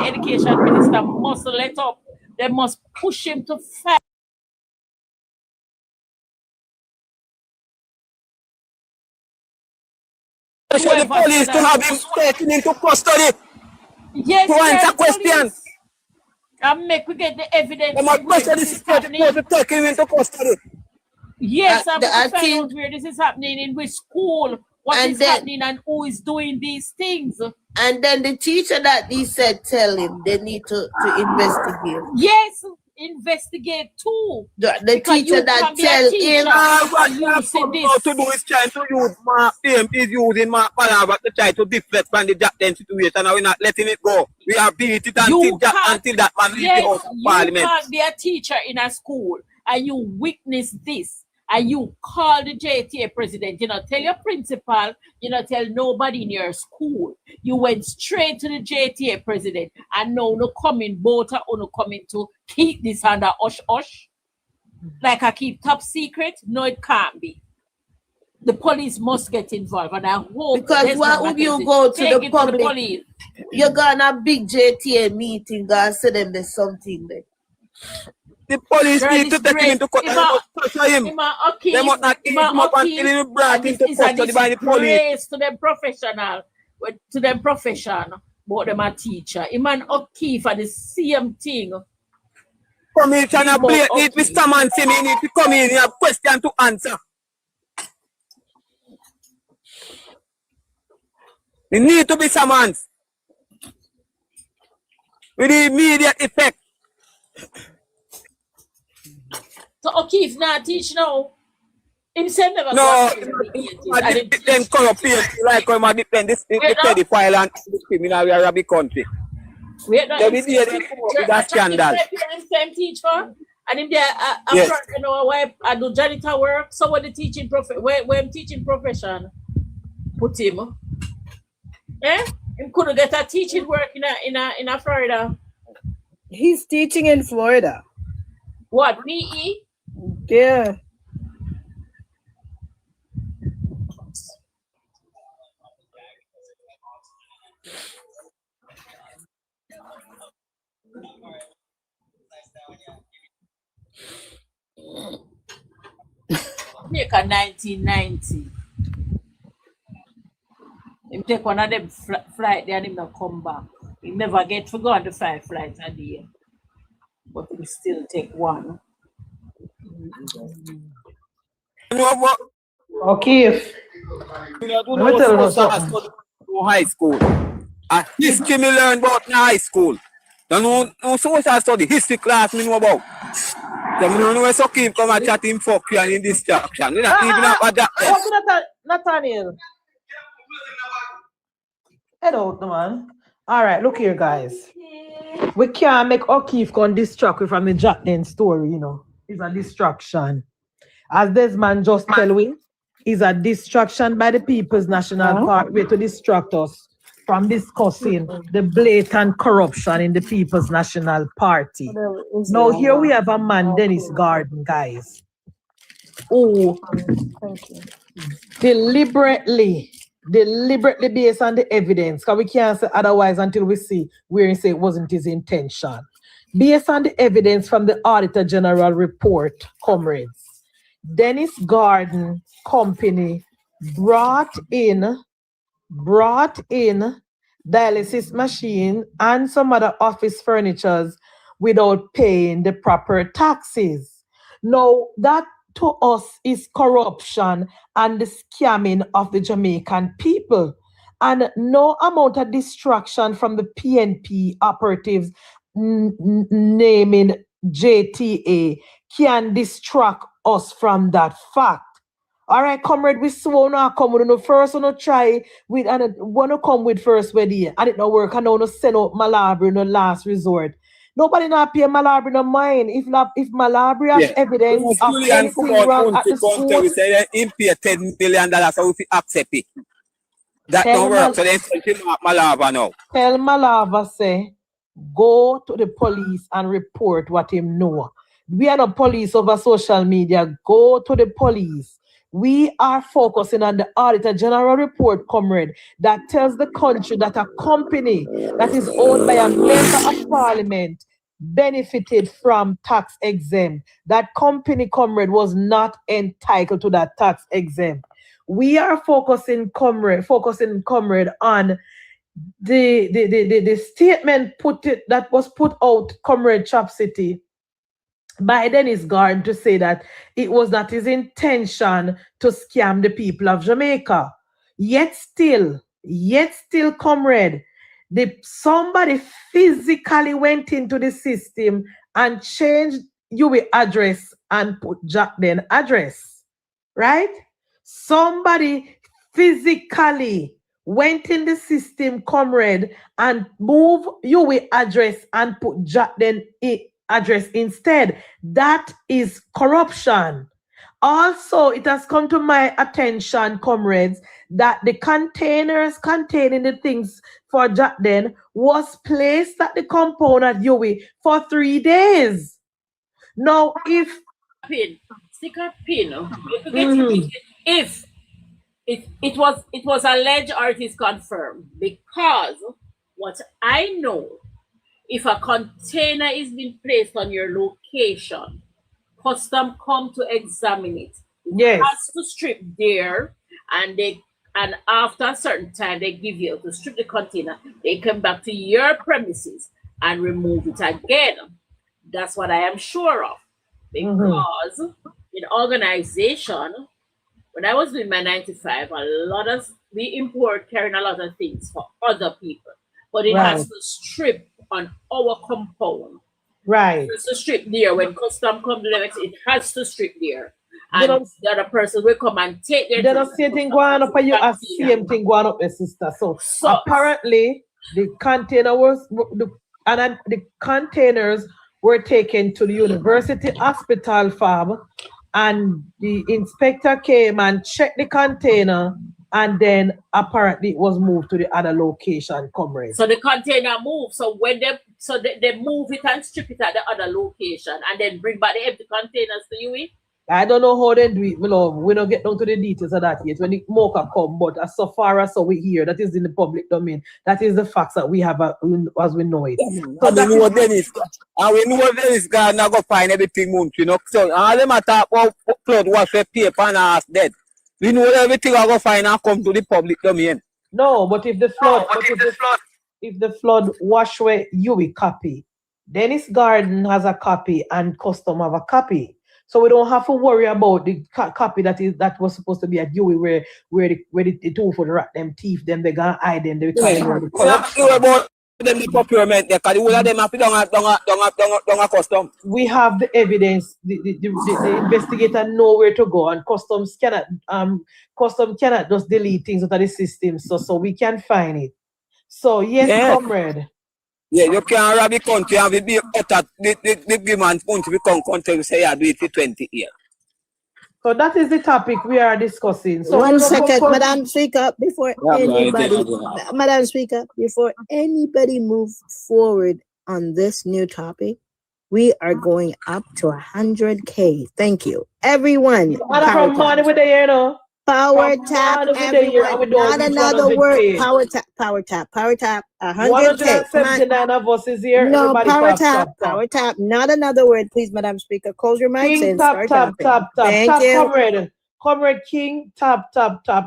Education Minister must let up. They must push him to fight. The police to have him taken into custody. Yes, to answer questions. And make we get the evidence. They must question the security to take him into custody. Yes, I think where this is happening, in which school, what is happening and who is doing these things. And then the teacher that he said tell him they need to investigate. Yes, investigate too. The teacher that tell him what you have to do is trying to use Mark is using Mark Palava to try to deflect from the JACDEN situation, and we're not letting it go. We have beat it until that man leaves the House of Parliament. You can't be a teacher in a school and you witness this. And you call the JTA president, you know, tell your principal, you know, tell nobody in your school. You went straight to the JTA president and now no coming, both are no coming to keep this under hush. Like I keep top secret. No, it can't be. The police must get involved, and I hope because why would you go to the public? You're gonna big JTA meeting, guys, say them there's something there. The police need to take him into court and torture him. They must not keep him up until he brought into custody by the police. To them professional, to them profession, but them a teacher. Iman O'Keefe for the same thing. Commissioner Blake need to summon him. He need to come in. He have question to answer. He need to be summoned with the immediate effect. So O'Keefe not teach now. Himself never then corrupt people like him and defend this pedophile and criminal Arabic country. Wait, no, that scandal. Same teacher, and if they yes. You know why I do janitor work. So what the teaching where I'm teaching profession, put him. Him couldn't get a teaching work in a Florida. He's teaching in Florida. What, PE? Yeah. Jamaica 1990. Him take one of them flight there and him not come back. He never get to go on the 5 flights a day. But he still take one. Okay. Let me tell you something. High school. History me learn about in high school. No social study, history class me know about. So me know so keep come and chat him fuck you and in distraction. We not even about that. Nathaniel. Head out, man. All right, look here, guys. We can't make O'Keefe come distract you from the JACDEN story, you know. It's a distraction. As this man just tell we, it's a distraction by the People's National Party to distract us from discussing the blatant corruption in the People's National Party. Now here we have a man, Dennis Garden, guys, who deliberately based on the evidence, because we can't say otherwise until we see where he say it wasn't his intention. Based on the evidence from the Auditor General report, comrades, Dennis Garden Company brought in dialysis machine and some other office furnitures without paying the proper taxes. Now, that to us is corruption and the scamming of the Jamaican people. And no amount of distraction from the PNP operatives naming JTA can distract us from that fact. All right, comrade, we sworn to come with no first, no try with, and want to come with first with you. And it no work, and now no send out Malabry no last resort. Nobody not pay Malabry no mind. If Malabry has evidence of anything wrong at the school, we say they pay $10 million, so we accept it. That don't work, so they say Malava now. Tell Malava say, go to the police and report what him know. We are not police over social media. Go to the police. We are focusing on the Auditor General report, comrade, that tells the country that a company that is owned by a member of parliament benefited from tax exempt. That company, comrade, was not entitled to that tax exempt. We are focusing, comrade, on the statement that was put out, comrade Chop City, by Dennis Garden to say that it was not his intention to scam the people of Jamaica. Yet still, comrade, somebody physically went into the system and changed UWI address and put JACDEN address, right? Somebody physically went in the system, comrade, and moved UWI address and put JACDEN address instead. That is corruption. Also, it has come to my attention, comrades, that the containers containing the things for JACDEN was placed at the compound at UWI for 3 days. Now, if stick a pin, if it was alleged or it is confirmed, because what I know, if a container is being placed on your location, custom come to examine it. Yes. It has to strip there, and after a certain time they give you to strip the container. They come back to your premises and remove it again. That's what I am sure of. Because in organization, when I was doing my 9 to 5, we import carrying a lot of things for other people, but it has to strip on our compound. Right. It has to strip there. When custom come to the it has to strip there. And the other person will come and take their There's the same thing going up and you have the same thing going up, sister. So apparently the container the containers were taken to the university hospital farm, and the inspector came and checked the container, and then apparently it was moved to the other location, comrade. So the container moved. So when they move it and strip it at the other location and then bring back the empty containers to you. I don't know how they do it, my love. We don't get down to the details of that yet when the mocha come, but as so far as we hear, that is in the public domain. That is the facts that we have as we know it. So we know Dennis. And we know Dennis God not go find everything month, you know. So all them talk about flood wash the paper and ass dead. We know everything I go find and come to the public domain. No, but if the flood, if the flood wash away UWI copy, Dennis Garden has a copy and custom have a copy. So we don't have to worry about the copy that was supposed to be at UWI where the two for the rat them thief them, they gonna hide them, they about them the procurement because the whole of them have to don't a custom. We have the evidence, the investigator know where to go, and customs cannot just delete things out of the system, so we can find it. So yes. Comrade. Yeah, you can't rob the country and we be better. The government country become country, we say you do it for 20 years. So that is the topic we are discussing. So 1 second, Madam Speaker, before anybody moves forward on this new topic, we are going up to 100K. Thank you, everyone. Power tap, everyone. Not another word. Power tap. 100K. 179 of us is here. No, power tap. Not another word, please, Madam Speaker. Close your mics and start tapping. Thank you. Comrade King, tap.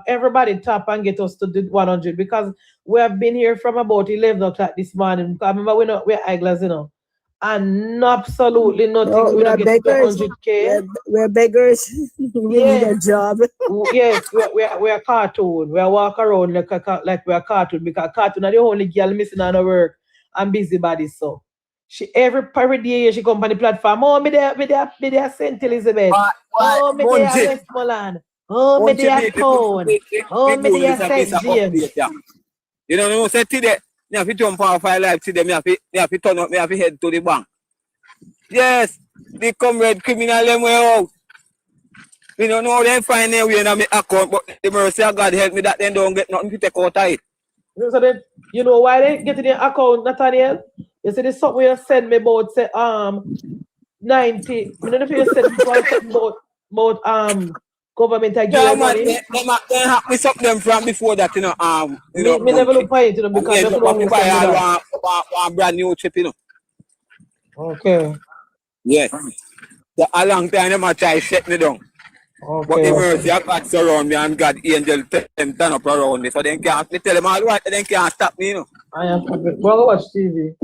Everybody tap and get us to the 100 because we have been here from about 11 o'clock this morning. Because remember, we're idlers, you know. And absolutely nothing. No, we are beggars. 100K. We're beggars. We need a job. Yes, we're cartoon. We walk around like we're cartoon because cartoon are the only girl missing on her work and busybody. So she every day she come on the platform. Oh, me there St. Elizabeth. Oh, me there Westmoreland. Oh, me there Town. Oh, me there St. James. You know, say today. Me have to jump on 5 live today. Me have to turn up. Me have to head to the bank. Yes, the comrade criminal them way out. We don't know how they find their way in my account, but the mercy of God help me that they don't get nothing to take out of it. So then, you know why they get in their account, Nathaniel? You see this something you send me about say 90. I don't know if you said about government again. Yeah, man, they have me up them from before that, you know. Me never look for it, you know, because I don't buy one brand new chip, you know. Okay. Yes. A long time they might try to shut me down. Okay. But the mercy of God surround me and God angel them turn up around me. So they can't tell them all right, they can't stop me, you know. I am go watch TV.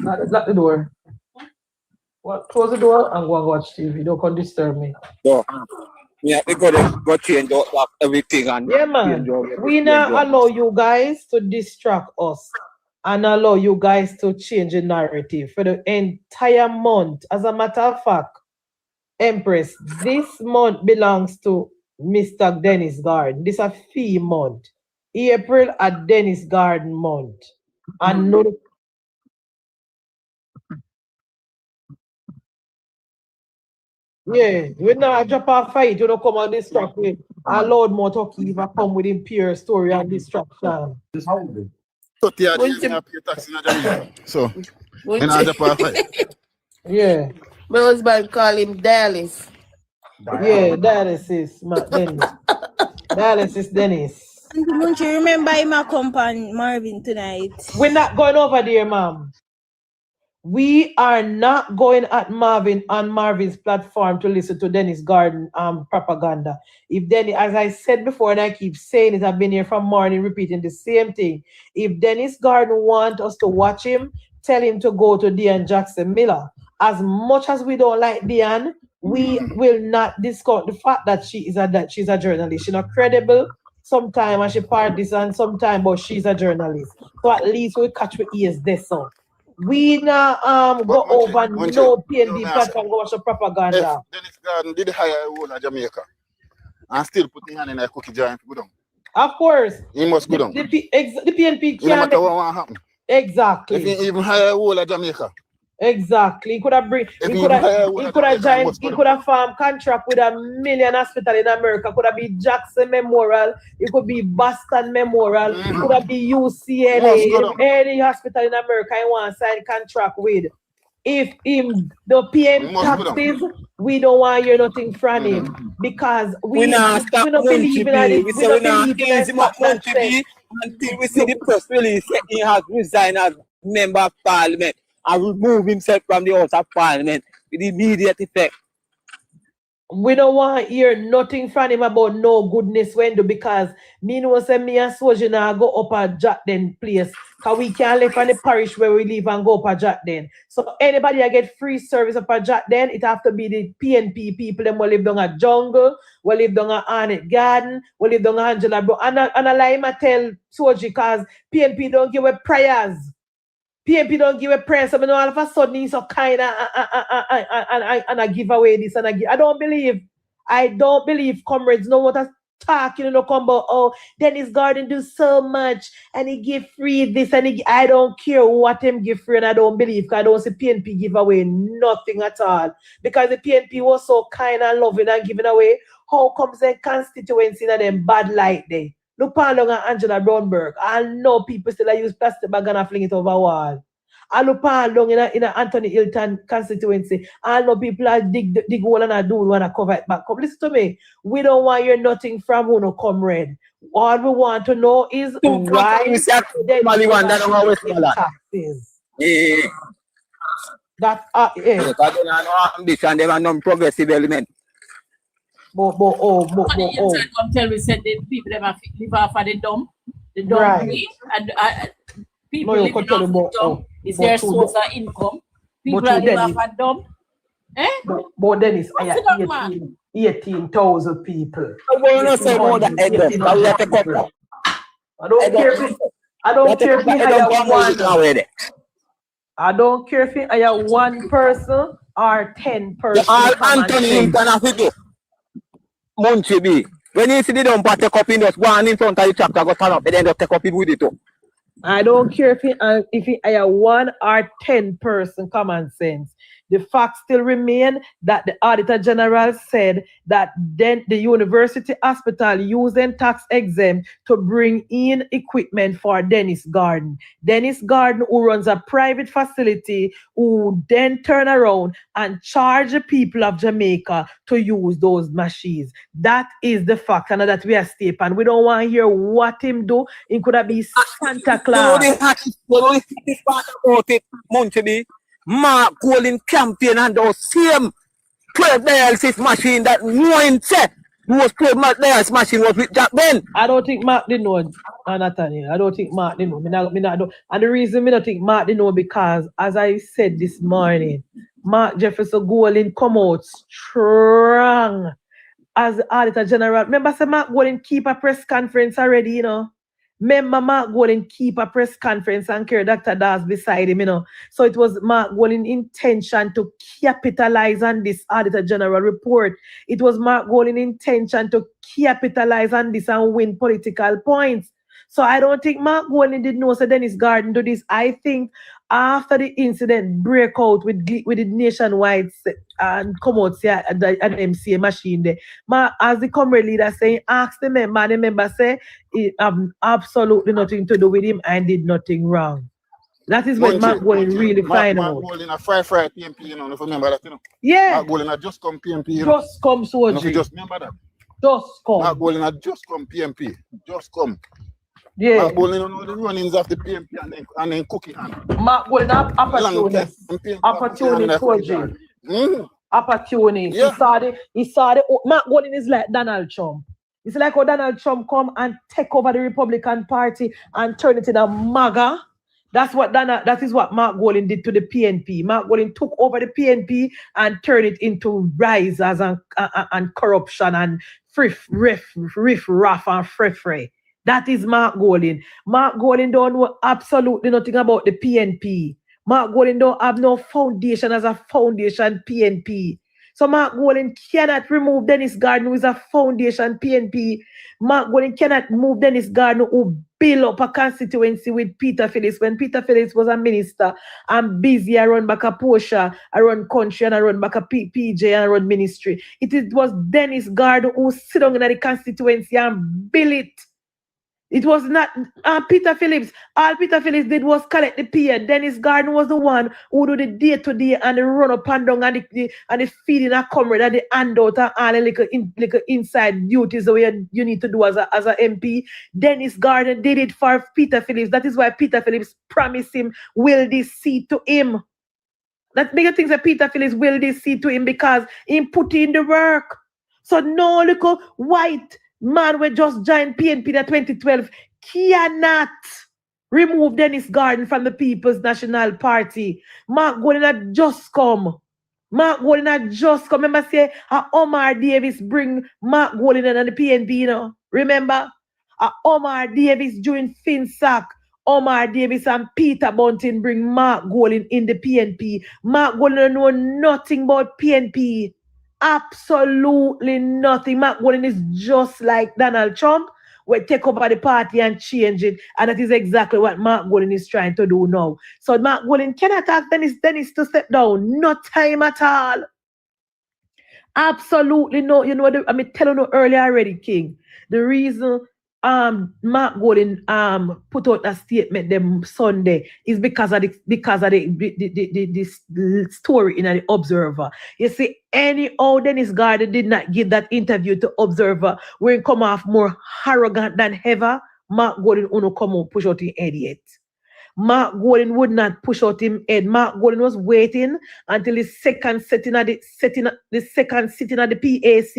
Lock the door. Close the door and go and watch TV. Don't come disturb me. Yeah. Yeah, we go change out everything and yeah, man. We not allow you guys to distract us and allow you guys to change the narrative for the entire month. As a matter of fact, Empress, this month belongs to Mr. Dennis Garden. This is a fee month. April a Dennis Garden month. And no. Yeah, we not drop off fight, you don't come and distract me. A Lord more talk even come with impure story and distraction. So, when I drop off fight. Yeah. My husband call him dialysis. Yeah, dialysis, Dennis. Dialysis, Dennis. Don't you remember him accompany Marvin tonight? We're not going over there, ma'am. We are not going at Marvin on Marvin's platform to listen to Dennis Garden propaganda. If Dennis, as I said before, and I keep saying it, I've been here from morning repeating the same thing. If Dennis Garden wants us to watch him, tell him to go to Deanne Jackson Miller. As much as we don't like Deanne, we will not discount the fact that she's a journalist. She's not credible sometimes and she partisan sometimes, but she's a journalist. So at least we catch with ears this song. We now go over no PNB platform go watch the propaganda. If Dennis Garden did hire a whole of Jamaica and still putting hand in a cookie jar and go down. Of course. He must go down. The PNP can't. No matter what happen. Exactly. If he even hire a whole of Jamaica. Exactly. He could have farm contract with $1 million hospital in America. Could have be Jackson Memorial. It could be Boston Memorial. It could have be UCLA. Any hospital in America I want to sign contract with. If him the PM taxes, we don't want to hear nothing from him because we don't believe in it. We say we not ease him up until we see the press release he has resigned as member of parliament and remove himself from the House of Parliament with immediate effect. We don't want to hear nothing from him about no goodness when do because me know say me and Sojina go up at JACDEN place because we can't live in the parish where we live and go up at JACDEN. So anybody that get free service up at JACDEN, it have to be the PNP people them will live down at Jungle, will live down at Arnett Garden, will live down at Angela Bro. And I lie him tell Soji because PNP don't give away prayers. PNP don't give a prayer, so all of a sudden he's so kind and I give away this and I don't believe comrades know what I'm talking, you know, come about, oh, Dennis Garden do so much and he give free this and I don't care what him give free and I don't believe because I don't see PNP give away nothing at all. Because the PNP was so kind and loving and giving away, how comes the constituency in them bad light there? Look how long Angela Brownberg. I know people still use plastic bag and fling it over wall. I look how long in a Anthony Hilton constituency. I know people are dig hole and I do want to cover it back. Come listen to me. We don't want to hear nothing from who no comrade. All we want to know is why taxes. Yeah. That yeah. I don't know ambition, they are non-progressive element. Come tell me said the people that live off of the dump right. Meat, and people living off the dump is their source of income. People that live off a dump. But Dennis, I have 18,000 people. I don't say more than I don't care if I don't care if I have one person or 10 persons. All Anthony Hilton have to do. Munchie be. When you see the dump take up in just one in front of the chapter, go turn up and then just take up in with it too. I don't care if I have 1 or 10 person common sense. The fact still remain that the Auditor General said that then the university hospital using tax exempt to bring in equipment for Dennis Garden. Dennis Garden, who runs a private facility, who then turn around and charge the people of Jamaica to use those machines. That is the fact, and that we are step and we don't want to hear what him do. It could have been Santa Claus. Mark Golden campaign and those same 12 dialysis machine that no one said was 12 dialysis machine was with JACDEN. I don't think Mark didn't know, Nathaniel. I don't think Mark didn't know. And the reason I don't think Mark didn't know because, as I said this morning, Mark Jefferson Golden come out strong as the Auditor General. Remember, say Mark Golding keep a press conference already, you know. Remember, Mark Golding keep a press conference and carry Dr. Das beside him, you know. So it was Mark Golding's intention to capitalize on this Auditor General report. It was Mark Golding's intention to capitalize on this and win political points. So I don't think Mark Golding did know so Dennis Garden do this. I think after the incident break out with the nationwide and come out here at the MCA machine there, as the comrade leader saying, ask the member, and the member say it have absolutely nothing to do with him and did nothing wrong. That is what Mark Golding really find out. Mark Golding a fry PMP, you know, if you remember that, you know. Yeah. Mark Golding a just come PMP, you know. Just come, Soji. If you just remember that. Just come. Mark Golding a just come PMP. Just come. Yeah. Mark Golding don't know the runnings of the PMP and then cookie hand. Mark Golding opportunity. Opportunity, opportunity. Yeah. He saw the Mark Golding is like Donald Trump. It's like how Donald Trump come and take over the Republican Party and turn it into MAGA. That is what Mark Golding did to the PNP. Mark Golding took over the PNP and turned it into risers and corruption and riff raff and free. That is Mark Golding. Mark Golding don't know absolutely nothing about the PNP. Mark Golding don't have no foundation as a foundation PNP. So Mark Golding cannot remove Dennis Garden, who is a foundation PNP. Mark Golding cannot move Dennis Garden, who built up a constituency with Peter Phillips when Peter Phillips was a minister and busy. I run back a Porsche, I run country, and I run back a PJ, and I run ministry. It was Dennis Garden who sit down in the constituency and built it. It was not Peter Phillips. All Peter Phillips did was collect the pay. Dennis Garden was the one who do the day-to-day and the run up and down and the feeding a comrade and the handout and all the little inside duties that you need to do as a MP. Dennis Garden did it for Peter Phillips. That is why Peter Phillips promised him will this seat to him. That bigger things that Peter Phillips will this seat to him because he put in the work. So no little white man we just joined PNP in 2012 cannot remove Dennis Garden from the People's National Party. Mark Golding had just come. Mark Golding had just come. Remember say Omar Davis bring Mark Golding and the PNP, you know? Remember? Omar Davis during FinSac. Omar Davis and Peter Bunting bring Mark Golding in the PNP. Mark Golding know nothing about PNP. Absolutely nothing. Mark Golding is just like Donald Trump, will take over the party and change it. And that is exactly what Mark Golding is trying to do now. So Mark Golding cannot ask Dennis to step down. No time at all. Absolutely no. You know what I'm telling you earlier already, King. The reason Mark Golding put out a statement them Sunday is because of the story in the Observer. You see, anyhow Dennis Garden did not give that interview to Observer where he come off more arrogant than ever. Mark Golding only come out push out his head yet. Mark Golding would not push out him head. Mark Golding was waiting until the second sitting at the PAC,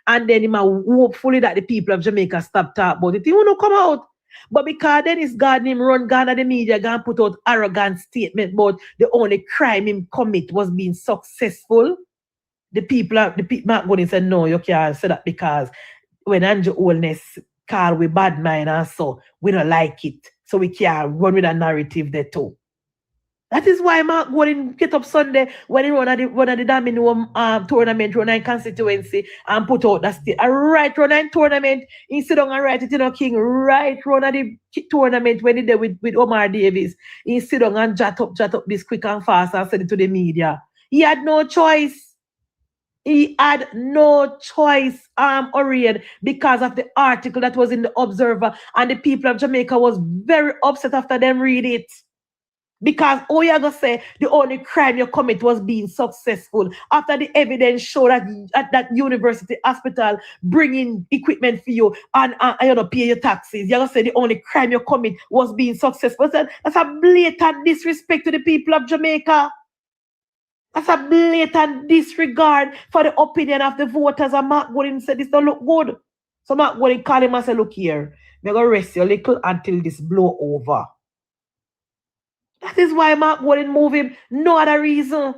and then him hopefully that the people of Jamaica stop talking about it. He won't come out. But because Dennis Garden him run Ghana the media and put out arrogant statement about the only crime him commit was being successful, Mark Golding said no, you can't say that because when Andrew Holness call we bad mind and so we don't like it. So we can't run with a narrative there too. That is why Mark Golding get up Sunday when he run at the Domino tournament, run in constituency, and put out that state. A right run in tournament, he sit down and write it, you know, King. Right run at the tournament when he did with Omar Davis. He sit down and jot up this quick and fast and send it to the media. He had no choice. He had no choice, Orion, because of the article that was in the Observer, and the people of Jamaica was very upset after them read it. Because all you gonna say the only crime you commit was being successful. After the evidence showed that at that university hospital bringing equipment for you and you know pay your taxes, you're gonna say the only crime you commit was being successful. That's a blatant disrespect to the people of Jamaica. That's a blatant disregard for the opinion of the voters. And Mark Golding said this don't look good. So Mark Golding called him and said, look here, we're going to rest you a little until this blow over. That is why Mark Golding move him. No other reason.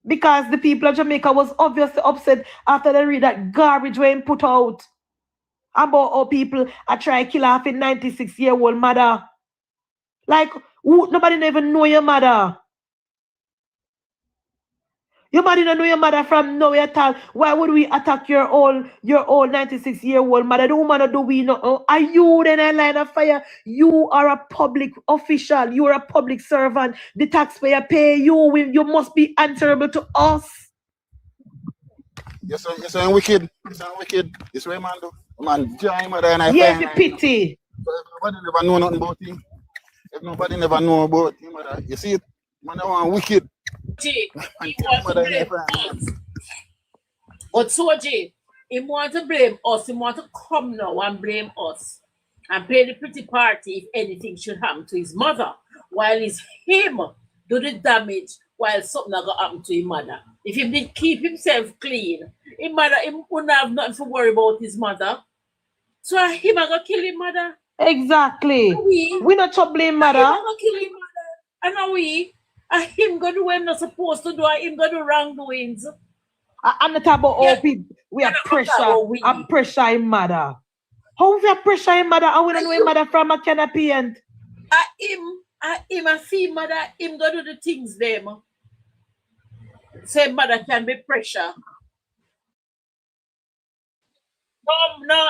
Because the people of Jamaica was obviously upset after they read that garbage when put out about how people are trying to kill off a 96-year-old mother. Like, nobody even know your mother. Your mother don't know your mother from nowhere at all. Why would we attack your old 96-year-old mother? The woman do we know? Are you then a line of fire? You are a public official. You are a public servant. The taxpayer pay you. You must be answerable to us. Yes, sir, I'm wicked. Yes, I'm wicked. This way, man, do. Man, join mother and I yes, the pity. Nobody never know nothing about him. If nobody never know about him, mother, you see it? Man, I want wicked. He want to blame us. But so Jay, he want to blame us. He want to come now and blame us and play the pretty party if anything should happen to his mother, while it's him do the damage while something not gonna happen to his mother. If he did keep himself clean, his mother he wouldn't have nothing to worry about his mother. So him gonna kill his mother. Exactly. We not to blame mother. Him gonna kill his mother. And we. And him go do what I'm not supposed to do, and him go do wrongdoings. I'm not talking about all people. We are pressure. I'm pressure him mother. How we are pressure him mother? And we don't know him mother from a can of paint. Him, I see mother, him go do the things them. Say mother can be pressure. No,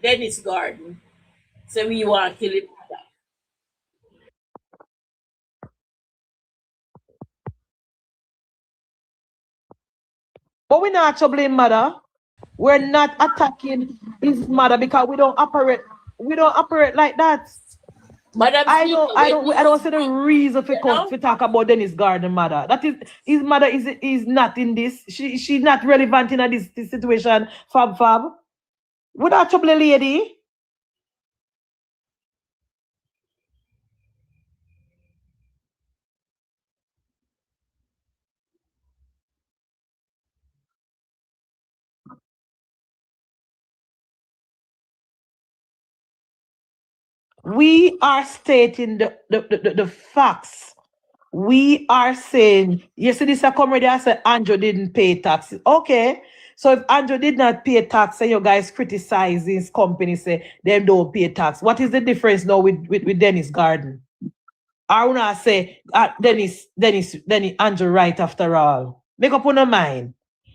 Dennis Garden. So we want to kill him. But we're not to blame mother. We're not attacking his mother because we don't operate like that. Madam, I don't see the reason for talk about Dennis Garden mother. That is his mother is not in this. She's not relevant in this situation. Fab. We're not to blame lady. We are stating the facts. We are saying, you see this comrade I said Andrew didn't pay taxes. Okay. So if Andrew did not pay tax and you guys criticize his company, say them don't pay tax. What is the difference now with Dennis Garden? I wanna say Dennis Andrew right after all. Make up on your mind.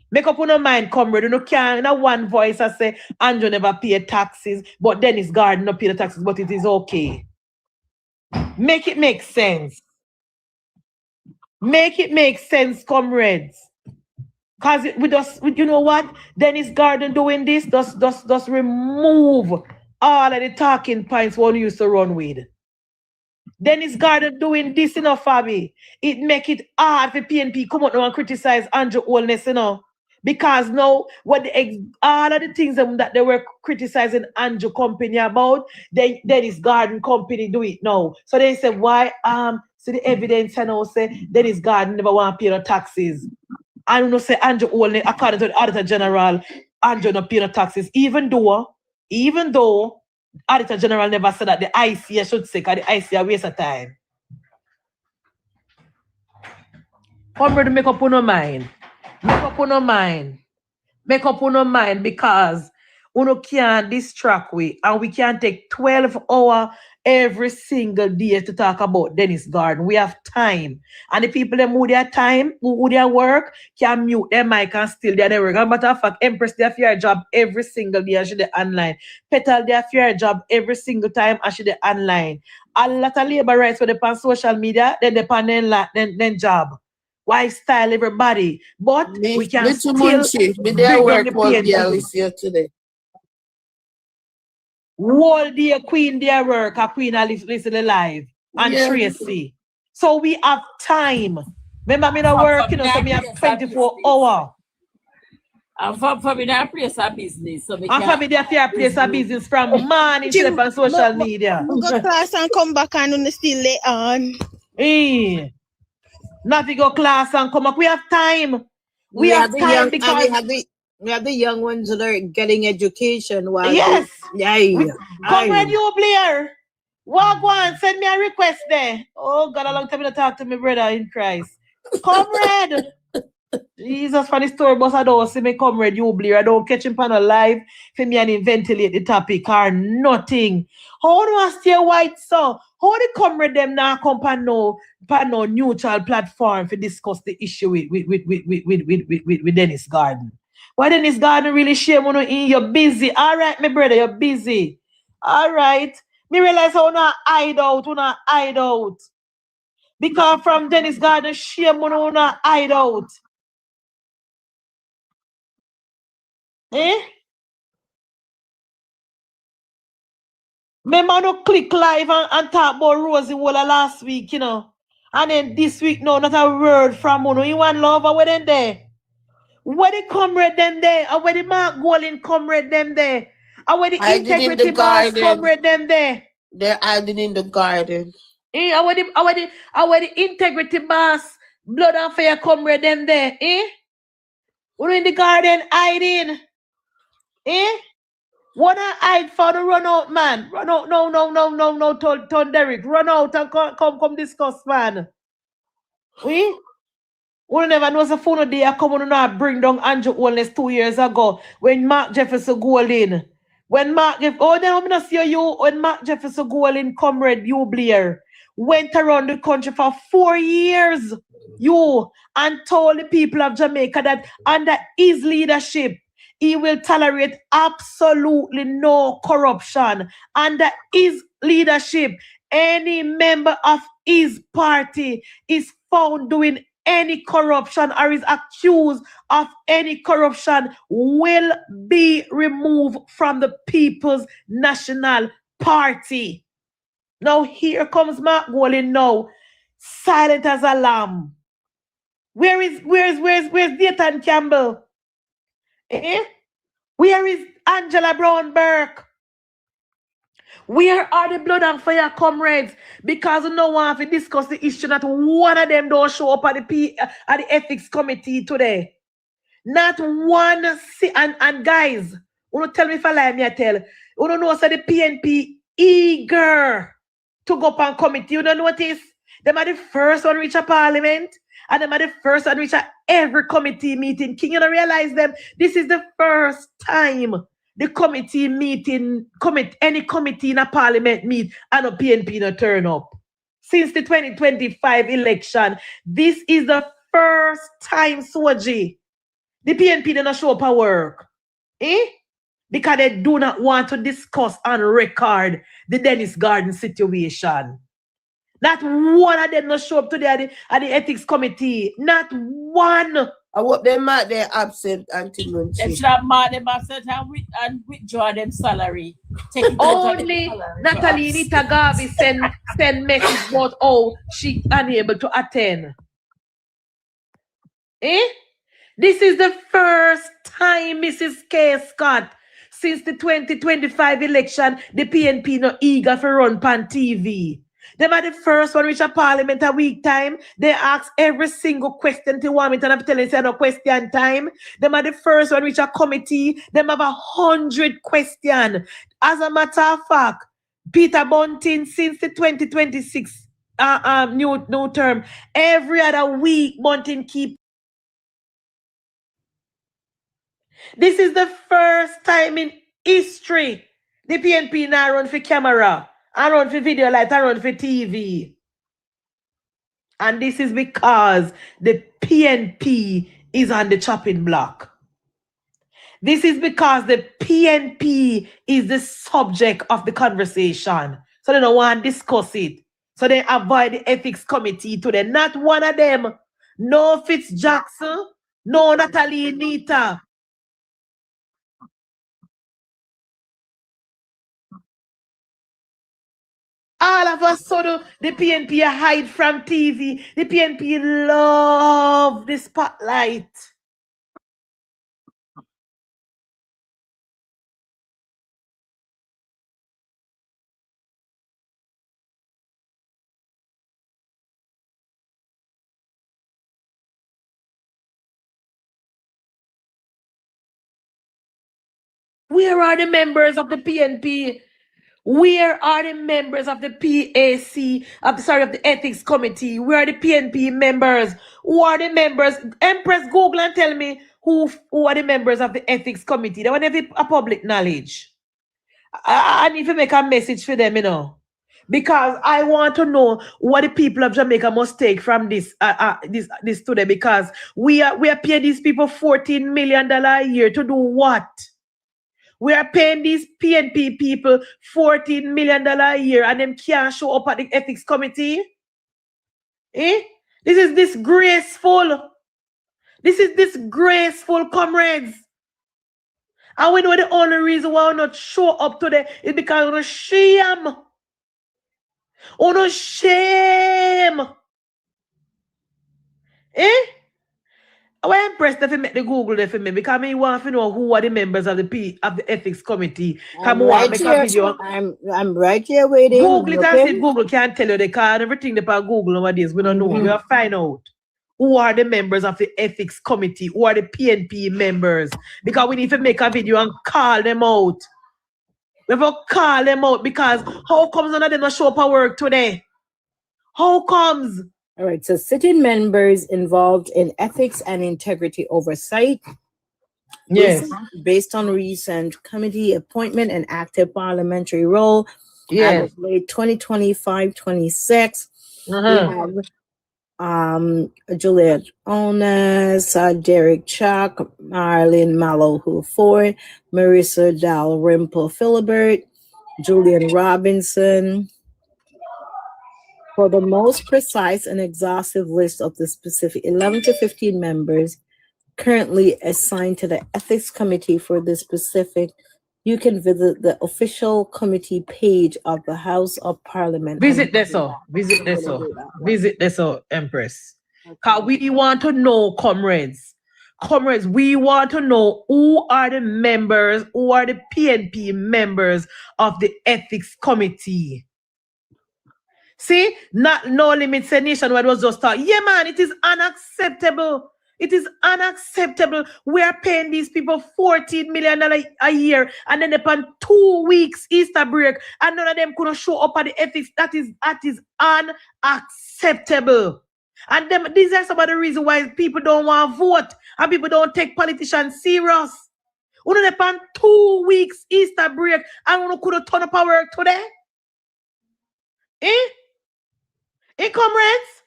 Make up on your mind, comrade. You can't in one voice I say Andrew never pay taxes, but Dennis Garden no pay the taxes, but it is okay. Make it make sense. Make it make sense, comrades. Because you know what? Dennis Garden doing this, just remove all of the talking points one used to run with. Dennis Garden doing this, you know, Fabi. It make it hard for PNP come out now and criticize Andrew Holness, you know. Because now, all of the things that they were criticizing Andrew company about, Dennis Garden company do it now. So they say, why, so the evidence, you know, say Dennis Garden never want to pay no taxes. I don't know, say Andrew Holness, according to the Auditor General, Andrew no pay no taxes, even though Auditor General never said that the ICA should say, because the ICA waste of time. Comrade, make up on your mind. Make up on your mind. Make up on your mind because we can't distract we and we can't take 12 hours every single day to talk about Dennis Garden. We have time. And the people that move their time, who their work, can mute their mic and still their work. As a matter of fact, Empress, they have your job every single day and she dey online. Petal, they have your job every single time and she dey online. A lot of labor rights when they on social media, then they on then job. Why style everybody? But we can still bring down the PNP today. Whole day Queen their work, a Queen listen live and Tracy. So we have time. Remember me not work, you know, so we have 24 hours. And for me that place of business. So and for me that place of business from morning to on social media. Go class and come back and still lay on. Hey. Not to go class and come up. We have time. We have time because we have the young ones that are getting education while yes. Comrade, you Blair. Walk one, send me a request there. Oh God, a long time to talk to my brother in Christ. Comrade. Jesus, for the story bus, I don't see me comrade UHWI. I don't catch him on a live for me and ventilate the topic or nothing. How do I stay white, so? How the comrade them now come on no neutral platform to discuss the issue with Dennis Garden? Why Dennis Garden really shame on in? You're busy. All right, my brother, you're busy. All right. Me realize how not hide out. Because from Dennis Garden, shame on not hide out. Eh? Remember no click live and talk about Rosie Waller last week, you know. And then this week, no, not a word from Uno. You want love or where them there? Where the comrade them there? Or where the Mark Golin comrade them there? Or where the integrity boss comrade them there? They're hiding in the garden. Eh? Or where the integrity boss, blood and fire comrade them there? Eh? We're in the garden hiding. Eh? Wanna hide for the run out, man? Run out, no, Ton Derrick. Run out and come discuss, man. We never know the phone day I come on and bring down Andrew Holness 2 years ago when Mark Jefferson go in. When Mark then I'm not see you when Mark Jefferson go in, comrade UHWI went around the country for 4 years. And told the people of Jamaica that under his leadership he will tolerate absolutely no corruption. Under his leadership, any member of his party is found doing any corruption or is accused of any corruption will be removed from the People's National Party. Now here comes Mark Golin now, silent as a lamb. Where's Dayton Campbell? Eh? Where is Angela Brown Burke? Where are the blood and fire comrades? Because no one have to discuss the issue that one of them don't show up at the ethics committee today. Not one. And guys, you don't tell me if I lie, me I tell. You don't know so the PNP eager to go up on committee. You don't notice? Them are the first one reach a parliament. And them are the first one reach a every committee meeting. King, you don't realize them? This is the first time the committee meeting, any committee in a parliament meet and a PNP no turn up. Since the 2025 election, this is the first time, Soji, the PNP did not show up at work. Eh? Because they do not want to discuss on record the Dennis Garden situation. Not one of them not show up today at the ethics committee. Not one. I hope they mark their absent Auntie Munchie. They should have marked them absent and withdraw them salary. Only Natalie Nita Garvey send message about how she unable to attend. Eh? This is the first time, Mrs. K. Scott, since the 2025 election, the PNP no eager for run pan TV. Them are the first one reach a parliament a week time. They ask every single question to want me to tell you say no question time. Them are the first one reach a committee. Them have 100 questions. As a matter of fact, Peter Bunting since the 2026 new term, every other week Bunting keep. This is the first time in history the PNP now run for camera. I run for video light, I run for TV. And this is because the PNP is on the chopping block. This is because the PNP is the subject of the conversation. So they don't want to discuss it. So they avoid the ethics committee today. Not one of them. No Fitz Jackson. No Natalie Nita. All of a sudden, the PNP hide from TV. The PNP love the spotlight. Where are the members of the PNP? Where are the members of the PAC, of the ethics committee? Where are the PNP members? Who are the members? Empress, Google and tell me who are the members of the ethics committee. They want to have a public knowledge. I need to make a message for them, you know. Because I want to know what the people of Jamaica must take from this today. Because we are paying these people $14 million a year to do what? We are paying these PNP people $14 million a year and them can't show up at the ethics committee. Eh? This is disgraceful. This is disgraceful, comrades. And we know the only reason why we not show up today is because of shame. Oh no, shame. Eh? I'm impressed if you make the Google there for me because I want to know who are the members of the ethics committee. I'm right here waiting. Google it and see Google can't tell you the card, everything about Google nowadays. We don't know. We will find out who are the members of the ethics committee, who are the PNP members. Because we need to make a video and call them out. We have to call them out because how comes none of them not show up at work today? How comes? All right, so sitting members involved in ethics and integrity oversight. Yes. Based on recent committee appointment and active parliamentary role. Yes. Late 2025-26. We have Juliet Onas, Derek Chuck, Marlene Mallow Ford, Marissa Dalrymple Philibert, Julian Robinson. For the most precise and exhaustive list of the specific 11 to 15 members currently assigned to the ethics committee for this specific, you can visit the official committee page of the House of Parliament. Visit this, Empress. Because we want to know, comrades, we want to know who are the members, who are the PNP members of the ethics committee. See, no limits a nationwide was just thought. Yeah, man, it is unacceptable. It is unacceptable. We are paying these people $14 million a year, and then upon 2 weeks Easter break, and none of them couldn't show up at the ethics. That is unacceptable. And these are some of the reasons why people don't want to vote and people don't take politicians serious. We upon 2 weeks Easter break, and we couldn't turn up our work today. Comrades?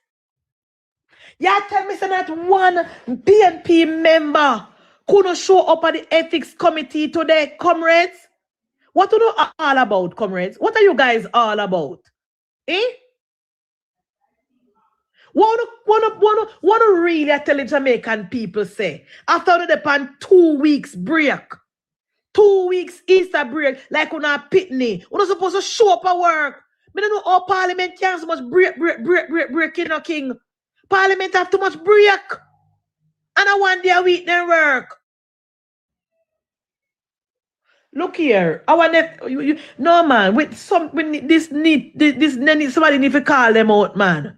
Yeah, tell me that one PNP member couldn't show up at the ethics committee today, comrades. What are you all about, comrades? What are you guys all about? What do really tell the Jamaican people say? After the 2 weeks break, 2 weeks Easter break, like on a pitney, we're not supposed to show up at work. I don't know how Parliament can't so much break, King. Parliament have too much break. And I want their week their work. Look here. I want no man. With somebody need to call them out, man.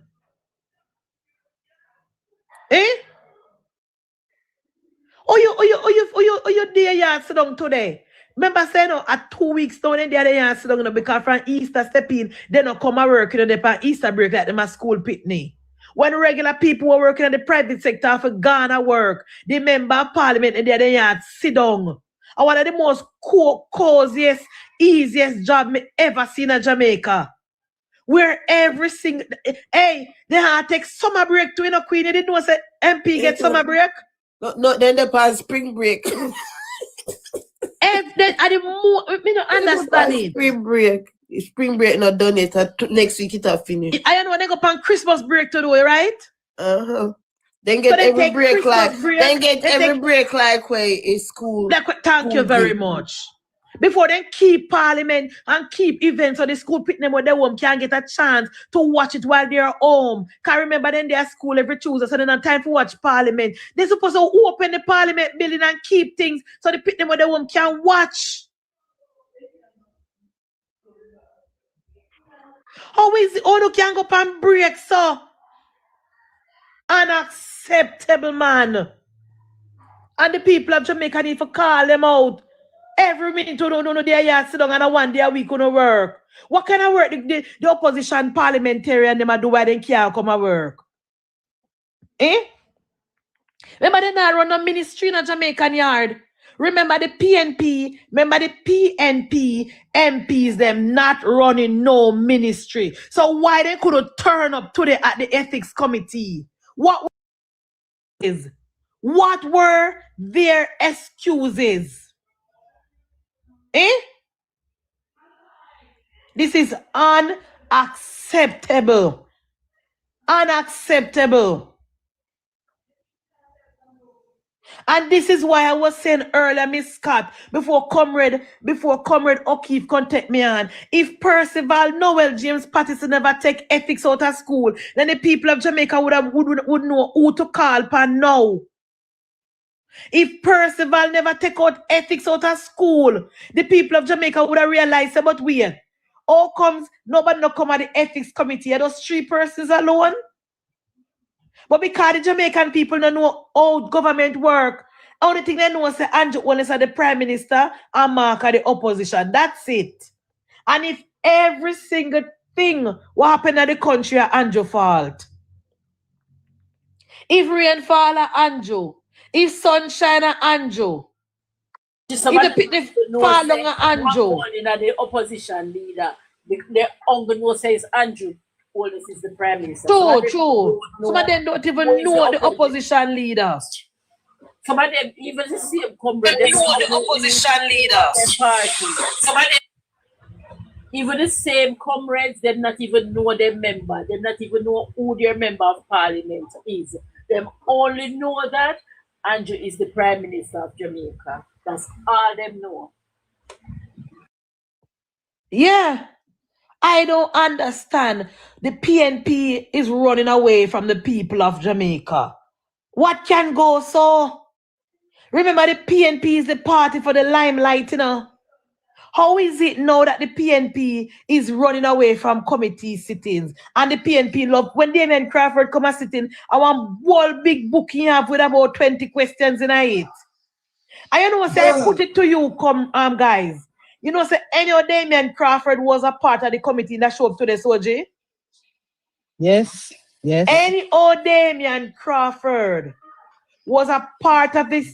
You there you sit down today. Remember saying at 2 weeks down in there they sit down because from Easter step in, they don't come and work in the Easter break like them at school pitney. When regular people were working in the private sector for Ghana work, the member of parliament and they sit down. And one of the most coziest, easiest job me ever seen in Jamaica. Where every single they had to take summer break to Queen. You didn't know say MP get summer break? No, then they pass spring break. I don't understand it. Spring break not done it. Next week it have finished. I know they go on Christmas break to do it, right? Then get every break like where is school. Thank you very much. Before then keep parliament and keep events so the school pick them where they home can get a chance to watch it while they're home. Can remember then they're school every Tuesday, so they don't have time to watch parliament. They're supposed to open the parliament building and keep things so the pick them where they home can watch. How is it? Oh, can go up and break, so unacceptable, man. And the people of Jamaica need to call them out. Every minute, no, they sit down and 1 day a week on work. What kind of work the opposition parliamentarian them do why they can't come to work? Eh? Remember they not run a ministry in a Jamaican yard. Remember the PNP, MPs them not running no ministry. So why they couldn't turn up today at the ethics committee? What were their excuses? Eh? This is unacceptable. Unacceptable. And this is why I was saying earlier, Miss Scott, before Comrade O'Keefe contact me on. If Percival, Noel, James Patterson never take ethics out of school, then the people of Jamaica would know who to call upon now. If Percival never take out ethics out of school, the people of Jamaica would have realized about where. How comes nobody no come at the ethics committee? Are those 3 persons alone? But because the Jamaican people don't know how government work, only thing they know is that Andrew Wallace are the Prime Minister and Mark are the opposition. That's it. And if every single thing what happened in the country are Andrew's fault. If rain fall are Andrew, if sunshine are Andrew, if the fall on Andrew. The opposition leader, the only know says Andrew. Wallace is the Prime Minister. True. Some of them don't even know the opposition leaders. Some of them, even the same comrade, they know the opposition leaders. Even the same comrades, they not even know their member. They not even know who their member of parliament is. They only know that Andrew is the Prime Minister of Jamaica. That's all them know. Yeah. I don't understand. The PNP is running away from the people of Jamaica. What can go so? Remember, the PNP is the party for the limelight, you know. How is it now that the PNP is running away from committee sittings? And the PNP love, when Damien Crawford come and sit in, I want one big book you have with about 20 questions in it. I know say I put it to you, guys. You know, say any of Damien Crawford was a part of the committee that showed up today, Soji? Yes. Any old Damien Crawford was a part of the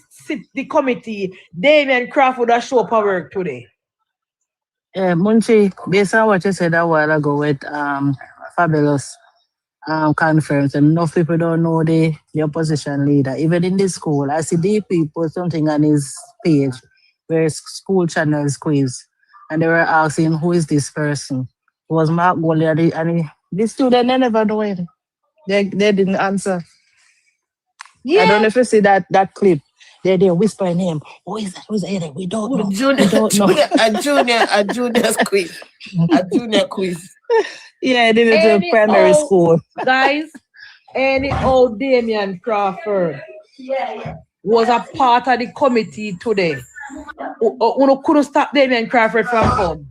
committee. Damien Crawford that showed up at work today. Munchi, based on what you said a while ago with Fabulous conference, and enough people don't know the opposition leader. Even in the school, I see DP put something on his page where school channels quiz, and they were asking who is this person. It was Mark Goley, and the student, they never know him. They didn't answer. Yeah. I don't know if you see that clip. They're whispering him. Who is that? Who's that? We don't know. A junior quiz. A junior quiz. Yeah, they did the primary school. Guys, any old Damien Crawford was a part of the committee today. Who couldn't stop Damien Crawford from coming.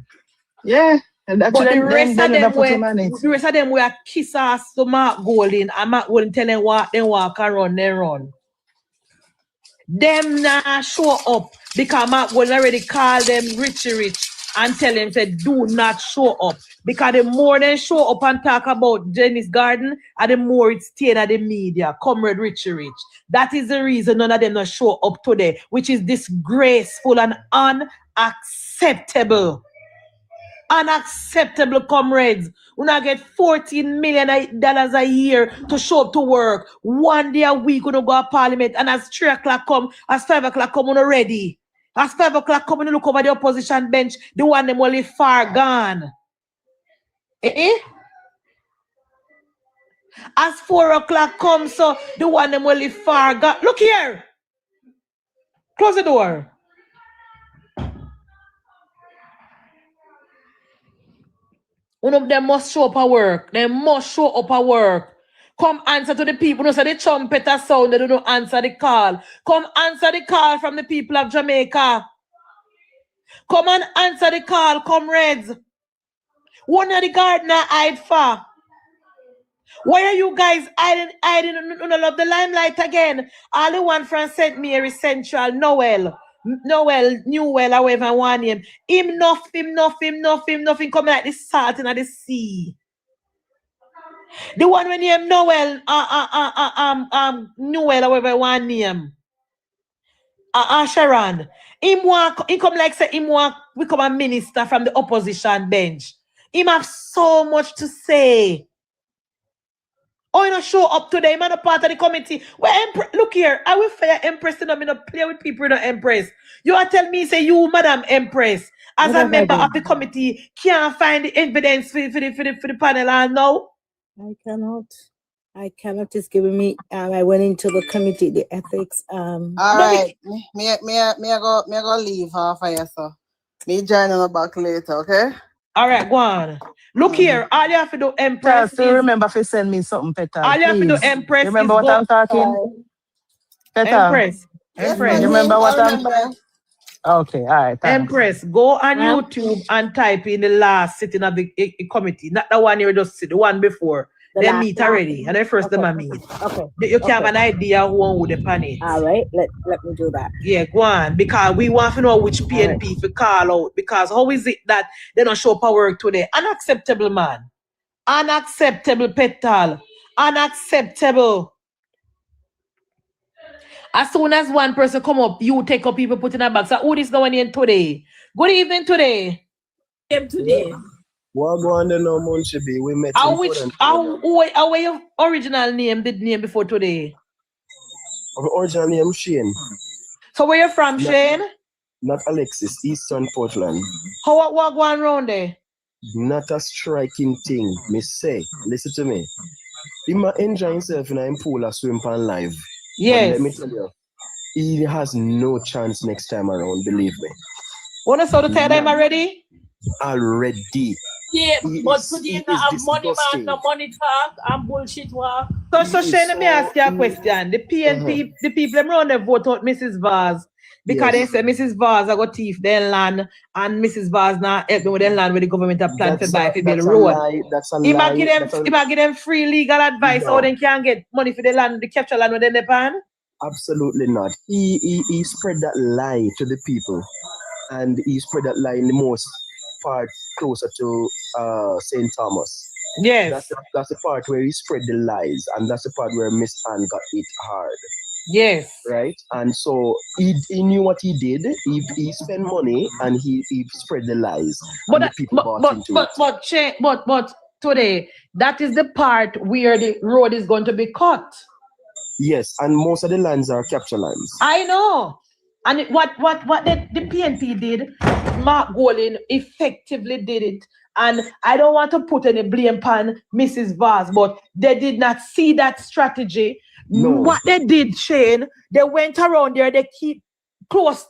Yeah. And but the rest of them were kiss ass to Mark Golding, and Mark Golding tell them what they walk and run, they run. Them now show up because Mark Golding already called them Richie and tell them say do not show up. Because the more they show up and talk about Jenny's Garden, and the more it's staying at the media, Comrade Richie. That is the reason none of them not show up today, which is disgraceful and unacceptable. Unacceptable, comrades. We now get $14 million a year to show up to work. 1 day a week we don't go to parliament, and as 3 o'clock come, as 5 o'clock come, we're ready. As 5 o'clock come, we look over the opposition bench, the one them only far gone. As 4 o'clock comes, so the one them only far gone. Look here. Close the door. One of them must show up at work. They must show up at work. Come answer to the people. No, so the trumpeter sound, they don't answer the call. Come answer the call from the people of Jamaica. Come and answer the call, comrades. One of the gardener hide for. Why are you guys hiding of the limelight again? All the one from St. Mary Central, Noel, Noel, Newell, however I want him. Him nothing come like the salt in the sea. The one when name Noel, Newell, however I want name. Sharon. He come like say him want become a minister from the opposition bench. Him have so much to say. Oh, you know, show up today. I'm not a part of the committee. Well, look here. I will fire Empress and I'm going to play with people in the Empress. You are tell me, say you, Madam Empress, as a member of the committee, can't find the evidence for the panel and now? I cannot. It's giving me. I went into the committee, the ethics. All right. Me go leave half of you, so. Me join on back later, okay? All right, go on. Look here, all you have to do, Empress. Still remember to send me something, Peter. All you have to do, Empress. Remember what I'm talking? Peter. Empress. Yes, remember what I'm talking? Okay, all right. Thanks. Empress, go on YouTube and type in the last sitting of the committee, not the one you just sit, the one before. They meet already, and then first them meet. Okay. You can have an idea who would the panel. All right, let me do that. Yeah, go on, because we want to know which PNP to call out, because how is it that they don't show up at work today? Unacceptable, man. Unacceptable, Petal. Unacceptable. As soon as one person come up, you take up people put in a bag. So who is going in today? Good evening today. Today. What go on there now, Munchibi? We met how your original name did name before today? Our original name Shane. So where you from, Shane? Not Alexis, Eastern Portland. What going around there? Not a striking thing, me say. Listen to me. He might enjoy himself in a pool or swim pan live. Yes. But let me tell you, he has no chance next time around, believe me. Wanna saw the third time already? Already. Yeah, but today you have money man, no money talk and bullshit work. So Shane, let me ask you a question. The PNP, the people around they vote out Mrs. Vaz because they say Mrs. Vaz I got thief their land and Mrs. Vaz now help them with their land where the government have planted by to build a road. That's a He lie. might give them free legal advice how they can get money for the land, the capture land within the pan? Absolutely not. He spread that lie to the people, and he spread that lie in the most part closer to St. Thomas. Yes. That's the part where he spread the lies, and that's the part where Miss Ann got hit hard. Yes. Right? And so he knew what he did. He spent money and he spread the lies. But and the people bought into it. But today, that is the part where the road is going to be cut. Yes, and most of the lands are capture lands. I know. And what the PNP did, Mark Golin effectively did it. And I don't want to put any blame on Mrs. Vaz, but they did not see that strategy. No. What they did, Shane, they went around there, they keep close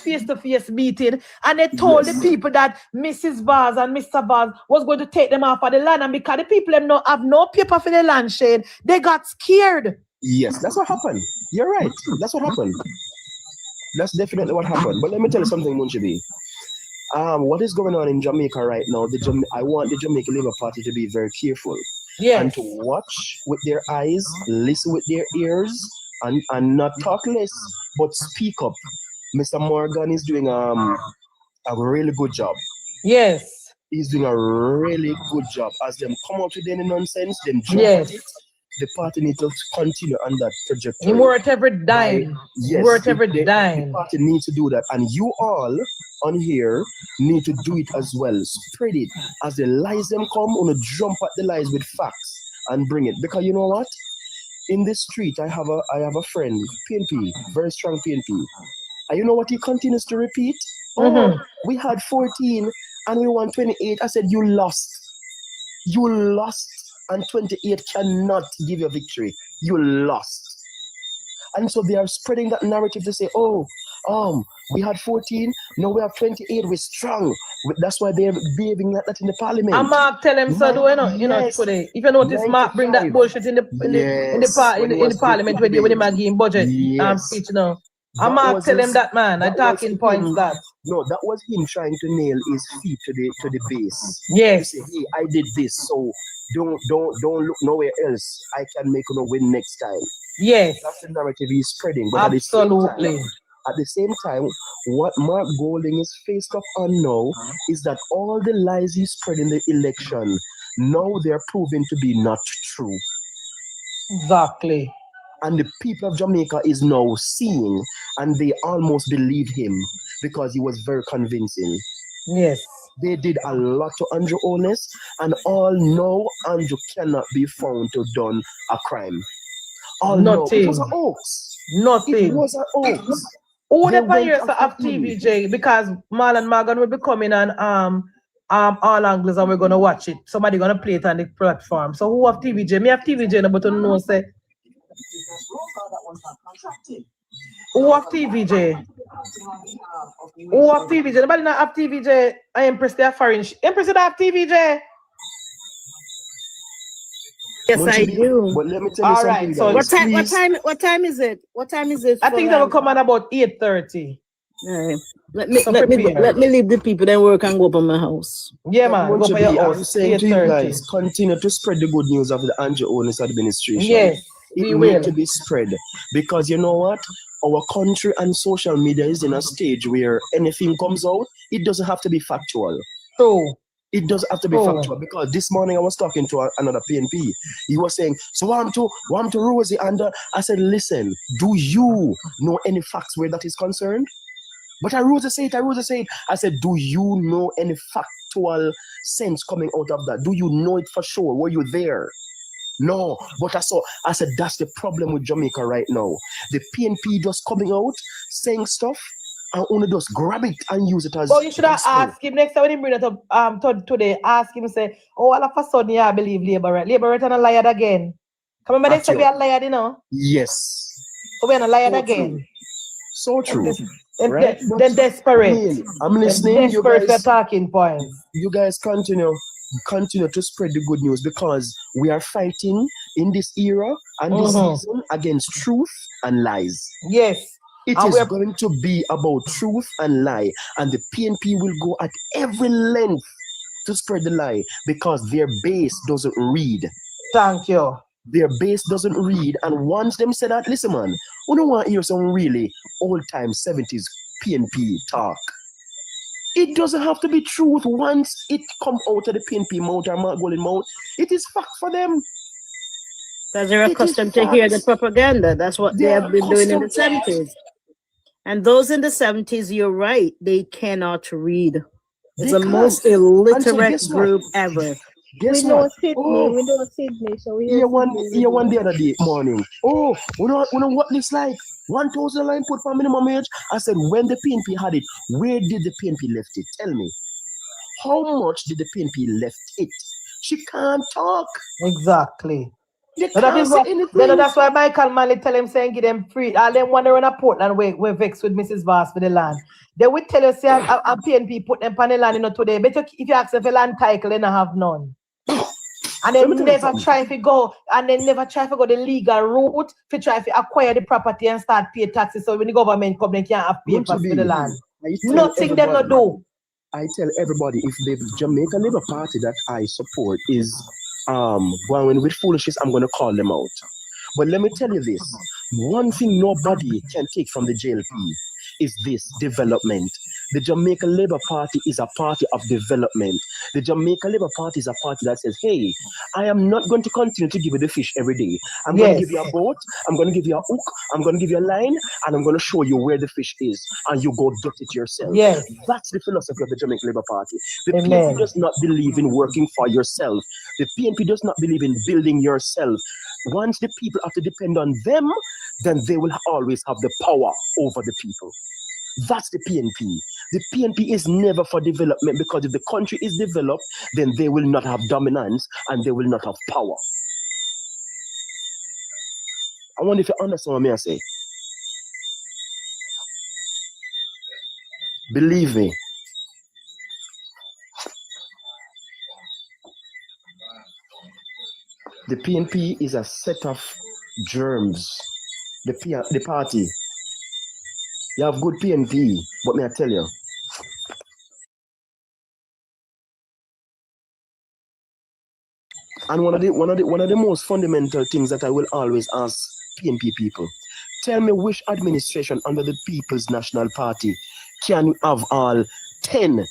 face-to-face meeting, and they told the people that Mrs. Vaz and Mr. Vaz was going to take them off of the land, and because the people have no paper for the land, Shane, they got scared. Yes, that's what happened. You're right. That's what happened. That's definitely what happened. But let me tell you something, Munchibi. What is going on in Jamaica right now? I want the Jamaica Labour Party to be very careful. Yes. And to watch with their eyes, listen with their ears, and not talk less, but speak up. Mr. Morgan is doing a really good job. Yes. He's doing a really good job. As them come out with any nonsense, them drop it. The party needs to continue on that trajectory. Worth every dime. Yes, worth every dime. The party needs to do that. And you all on here need to do it as well. Spread it. As the lies them come, on jump at the lies with facts and bring it. Because you know what? In this street, I have a friend, PNP, very strong PNP. And you know what he continues to repeat? Oh, we had 14 and we won 28. I said, you lost. You lost. And 28 cannot give you a victory. You lost. And so they are spreading that narrative to say, we had 14, now we have 28, we're strong. That's why they're behaving like that in the parliament. And Mark tell them so, you know, today. If you notice, Mark bring that bullshit in the parliament when they might give him budget and speech now. And Mark tell them that, man, I'm talking points that. No, that was him trying to nail his feet to the base. Yes. To say, hey, I did this, so don't look nowhere else. I can make a win next time. Yes. That's the narrative he's spreading. But absolutely. at the same time, what Mark Golding is faced up on now is that all the lies he spread in the election, now they're proven to be not true. Exactly. And the people of Jamaica is now seeing, and they almost believe him because he was very convincing. Yes. They did a lot to Andrew Holness, and all know Andrew cannot be found to have done a crime. All know it was an hoax. Nothing. It was an hoax. Who the players of TVJ? Because Marlon Morgan will be coming on all angles and we're gonna watch it. Somebody gonna play it on the platform. So who have TVJ? Me have TVJ, but don't know say. Who have TVJ? Who have TVJ? Nobody not have TVJ. I Empress they are foreign. Empress they have TVJ. Yes, I do. But let me tell you all something. Right. So what time is it? What time is it? I think they will come on about 8:30. Right. Let me leave the people then work and go up on my house. Yeah, man. Go for your house. I'm saying to you guys, continue to spread the good news of the Andrew Holness administration. Yes, it needs to be spread because you know what? Our country and social media is in a stage where anything comes out, it doesn't have to be factual. So it doesn't have to be factual because this morning I was talking to another PNP. He was saying, so I'm to Rosie, and I said, listen, do you know any facts where that is concerned? But Rosie said, I said, do you know any factual sense coming out of that? Do you know it for sure? Were you there? No, but I said, that's the problem with Jamaica right now. The PNP just coming out, saying stuff, and only just grab it and use it as. Well, you should have asked him next time when he bring it up today. Ask him, say, oh, all of a sudden, yeah, I believe Labour right. Labour right and a liar again. Come remember they said we are liar, you know? Yes. So we're a liar again. So true. Right? Then desperate. I'm listening. You guys, for talking points. You guys continue to spread the good news because we are fighting in this era and this season against truth and lies. Yes. It is going to be about truth and lie, and the PNP will go at every length to spread the lie because their base doesn't read. Thank you. Their base doesn't read, and once them say that, listen man, we don't want to hear some really old-time 70s PNP talk. It doesn't have to be truth. Once it come out of the PNP mouth or Mark Golding mouth, it is fact for them. Because they're accustomed to hear the propaganda. That's what they have been doing in the 70s. And those in the 70s, you're right, they cannot read. It's the most illiterate group ever. Guess we know Sydney, so we hear one the other day morning. Oh, we know what this like. 1,000 line put for minimum wage. I said, when the PNP had it, where did the PNP left it? Tell me. How much did the PNP left it? She can't talk. Exactly. That's why Michael Manley tell him saying give them free. All them when they run a Portland we're vexed with Mrs. Voss for the land. They would tell you say a PNP put them on the land today. But if you ask if a land title, they don't have none. And they never try to go the legal route to try to acquire the property and start pay taxes. So when the government come, they can't have papers for the land. Nothing they not do. I tell everybody, if the Jamaica Labour Party that I support is going with foolishness, I'm going to call them out. But let me tell you this. One thing nobody can take from the JLP is this: development. The Jamaica Labour Party is a party of development. The Jamaica Labour Party is a party that says, hey, I am not going to continue to give you the fish every day. I'm going to give you a boat, I'm going to give you a hook, I'm going to give you a line, and I'm going to show you where the fish is, and you go get it yourself. Yes. That's the philosophy of the Jamaica Labour Party. The PNP does not believe in working for yourself. The PNP does not believe in building yourself. Once the people have to depend on them, then they will always have the power over the people. That's the PNP. The PNP is never for development, because if the country is developed, then they will not have dominance and they will not have power. I wonder if you understand what I say. Believe me. The PNP is a set of germs. The party. You have good PNP, but may I tell you? And one of the most fundamental things that I will always ask PNP people: Tell me which administration under the People's National Party can have all 10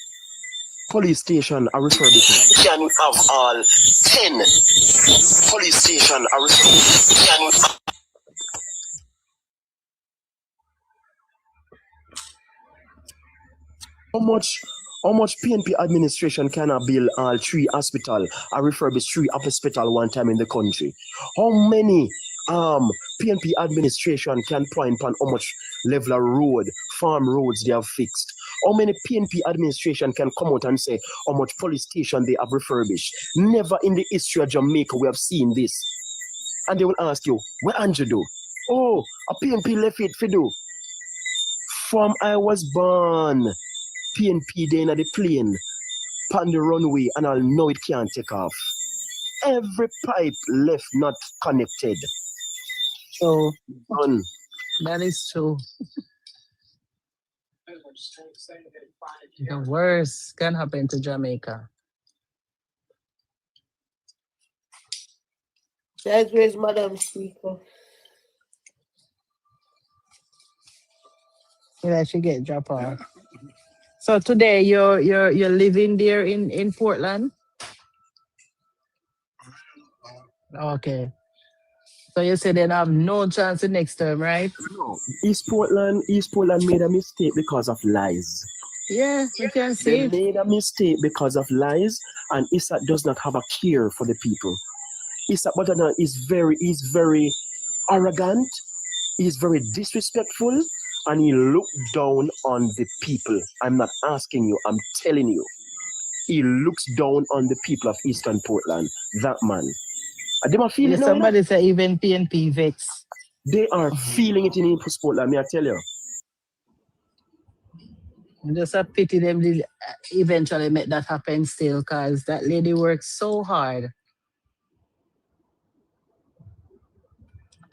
police stations are refurbished? Can we have all 10 police stations are refurbished? Can we have how much PNP administration can build all 3 hospitals or refurbish 3 hospitals one time in the country? How many PNP administration can point on how much level of road, farm roads they have fixed? How many PNP administration can come out and say how much police station they have refurbished? Never in the history of Jamaica we have seen this. And they will ask you, what Andrew do? Oh, a PNP left it for do. From I was born, PNP day in the plane, on the runway, and I'll know it can't take off. Every pipe left not connected. So Done. that is true. The worst can happen to Jamaica. That's where's Madam Speaker. Yeah, she get drop off. So today you're living there in Portland? Okay. So you say they have no chance in next term, right? No. East Portland made a mistake because of lies. Yeah, you can see. They made a mistake because of lies, and Issa does not have a care for the people. Issa Badana is very arrogant, he's very disrespectful, and he looked down on the people. I'm not asking you, I'm telling you. He looks down on the people of Eastern Portland. That man. Somebody say even PNP vex. They are feeling it in East Portland, may I tell you. Just a pity them did eventually make that happen still, because that lady works so hard.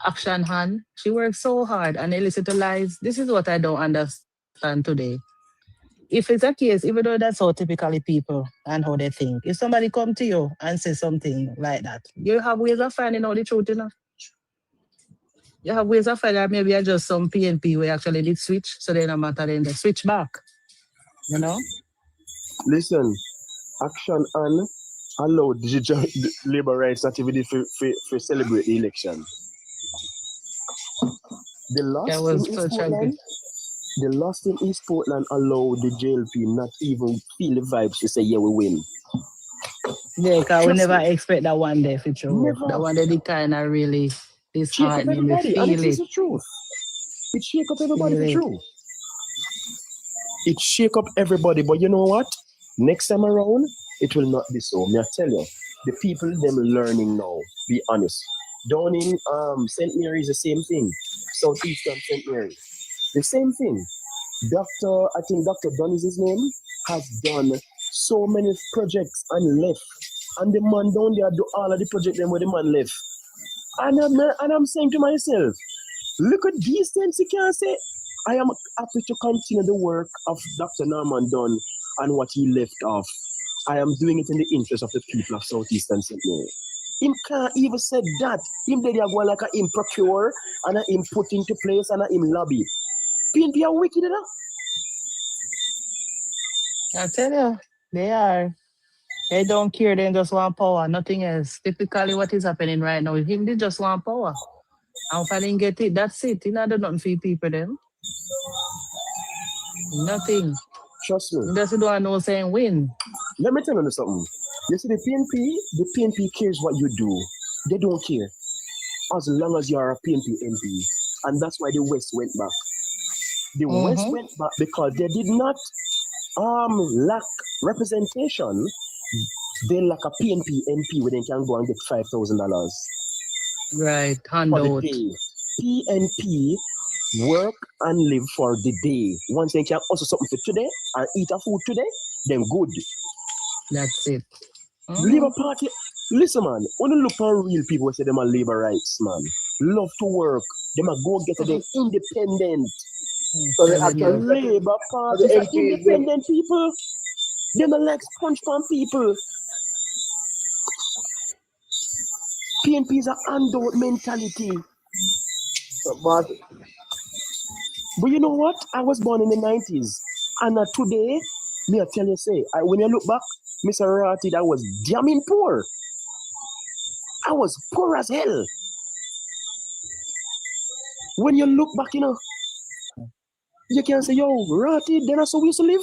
Action hand, she works so hard and they listen to lies. This is what I don't understand today. If it's a case, even though that's how typically people and how they think, if somebody come to you and say something like that, you have ways of finding out the truth, you know? You have ways of finding out maybe just some PNP where actually did switch, so they no matter then they switch back. You know? Listen, Action and allowed the labor rights activity for celebrate the election. The lost in East Portland allowed the JLP not even feel the vibes to say, yeah, we win. Yeah, because we never expect that one day for sure. That one day they kind of really disheartening. We feel it. It's the truth. It shake up everybody for true. It shake up everybody, but you know what? Next time around, it will not be so. May I tell you, the people them learning now, be honest. Down in St. Mary's, the same thing. Southeastern St. Mary, the same thing. I think Dr. Dunn is his name, has done so many projects and left. And the man down there do all of the projects where the man left. And I'm saying to myself, look at these things you can say. I am happy to continue the work of Dr. Norman Dunn and what he left off. I am doing it in the interest of the people of Southeastern St. Mary. Him can't even say that. Him they are going like a him procure and a him put into place and a him lobby. PNP are wicked enough. I tell you, they are. They don't care, they just want power, nothing else. Typically what is happening right now, him they just want power. And if I didn't get it, that's it. You know, they don't feed people them. Nothing. Trust me. Just don't know saying win. Let me tell you something. You see, the PNP cares what you do. They don't care. As long as you are a PNP MP. And that's why the West went back. The West went back because they did not lack representation. They lack a PNP MP where they can go and get $5,000. Right, handout. PNP work and live for the day. Once they can also something for today and eat a food today, then good. That's it. Labor Party, listen man, when you look for real people who say them are labor rights, man, love to work, them are go get them independent. So they have the Labor Party, the independent people, them are like sponge pan people. PNP is a handout mentality. But you know what? I was born in the 90s. And today, me I tell you, say, when you look back, Mr. Ratted, I was damn poor. I was poor as hell. When you look back, you know, you can say, yo, Ratted, then that's how we used to live.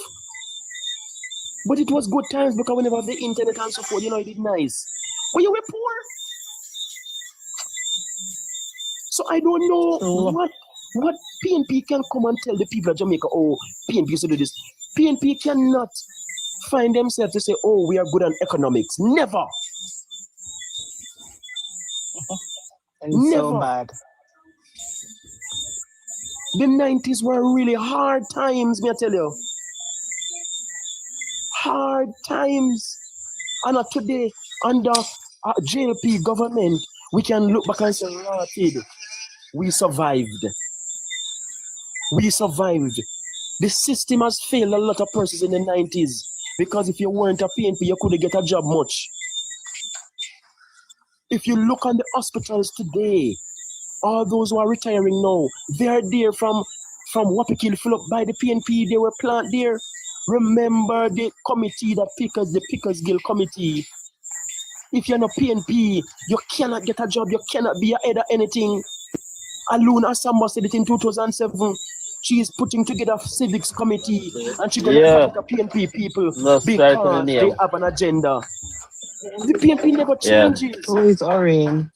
But it was good times because we never have the internet and so forth, you know, it did nice. But you were poor. So I don't know what PNP can come and tell the people of Jamaica, oh, PNP used to do this. PNP cannot find themselves to say, oh, we are good on economics. Never. It's so bad. The 90s were really hard times, may I tell you. Hard times. And today, under JLP government, we can look back and say, Ratted, we survived. We survived. The system has failed a lot of persons in the 90s because if you weren't a PNP, you couldn't get a job much. If you look on the hospitals today, all those who are retiring now, they are there from Wapikil full up by the PNP. They were planted there. Remember the committee that the Pickersgill committee. If you're not PNP, you cannot get a job. You cannot be ahead of anything. Alun Asamba said it in 2007. She is putting together a civics committee and she's going to target the PNP people because they have an agenda. The PNP never changes. Who is Orange?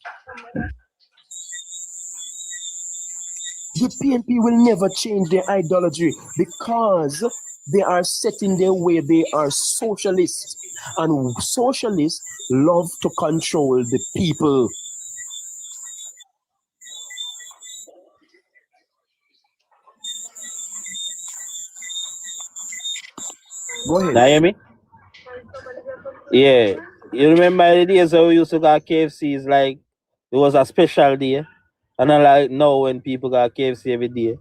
The PNP will never change their ideology because they are set in their way. They are socialists. And socialists love to control the people. Go ahead. Now hear me? Yeah. You remember the days when we used to go KFCs, like it was a special day. And not like now when people got KFC every day.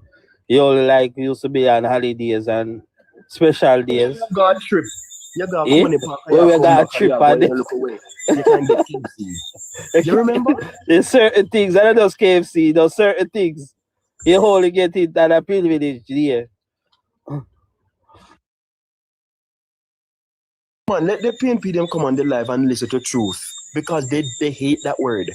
You only like used to be on holidays and special days. You got a trip. You got money park. Where we got a trip and look away. You can get KFC. You remember? There's certain things, and not just KFC, there's certain things. You only get it at a privilege there. Come on, let the PNP them come on the live and listen to truth because they hate that word.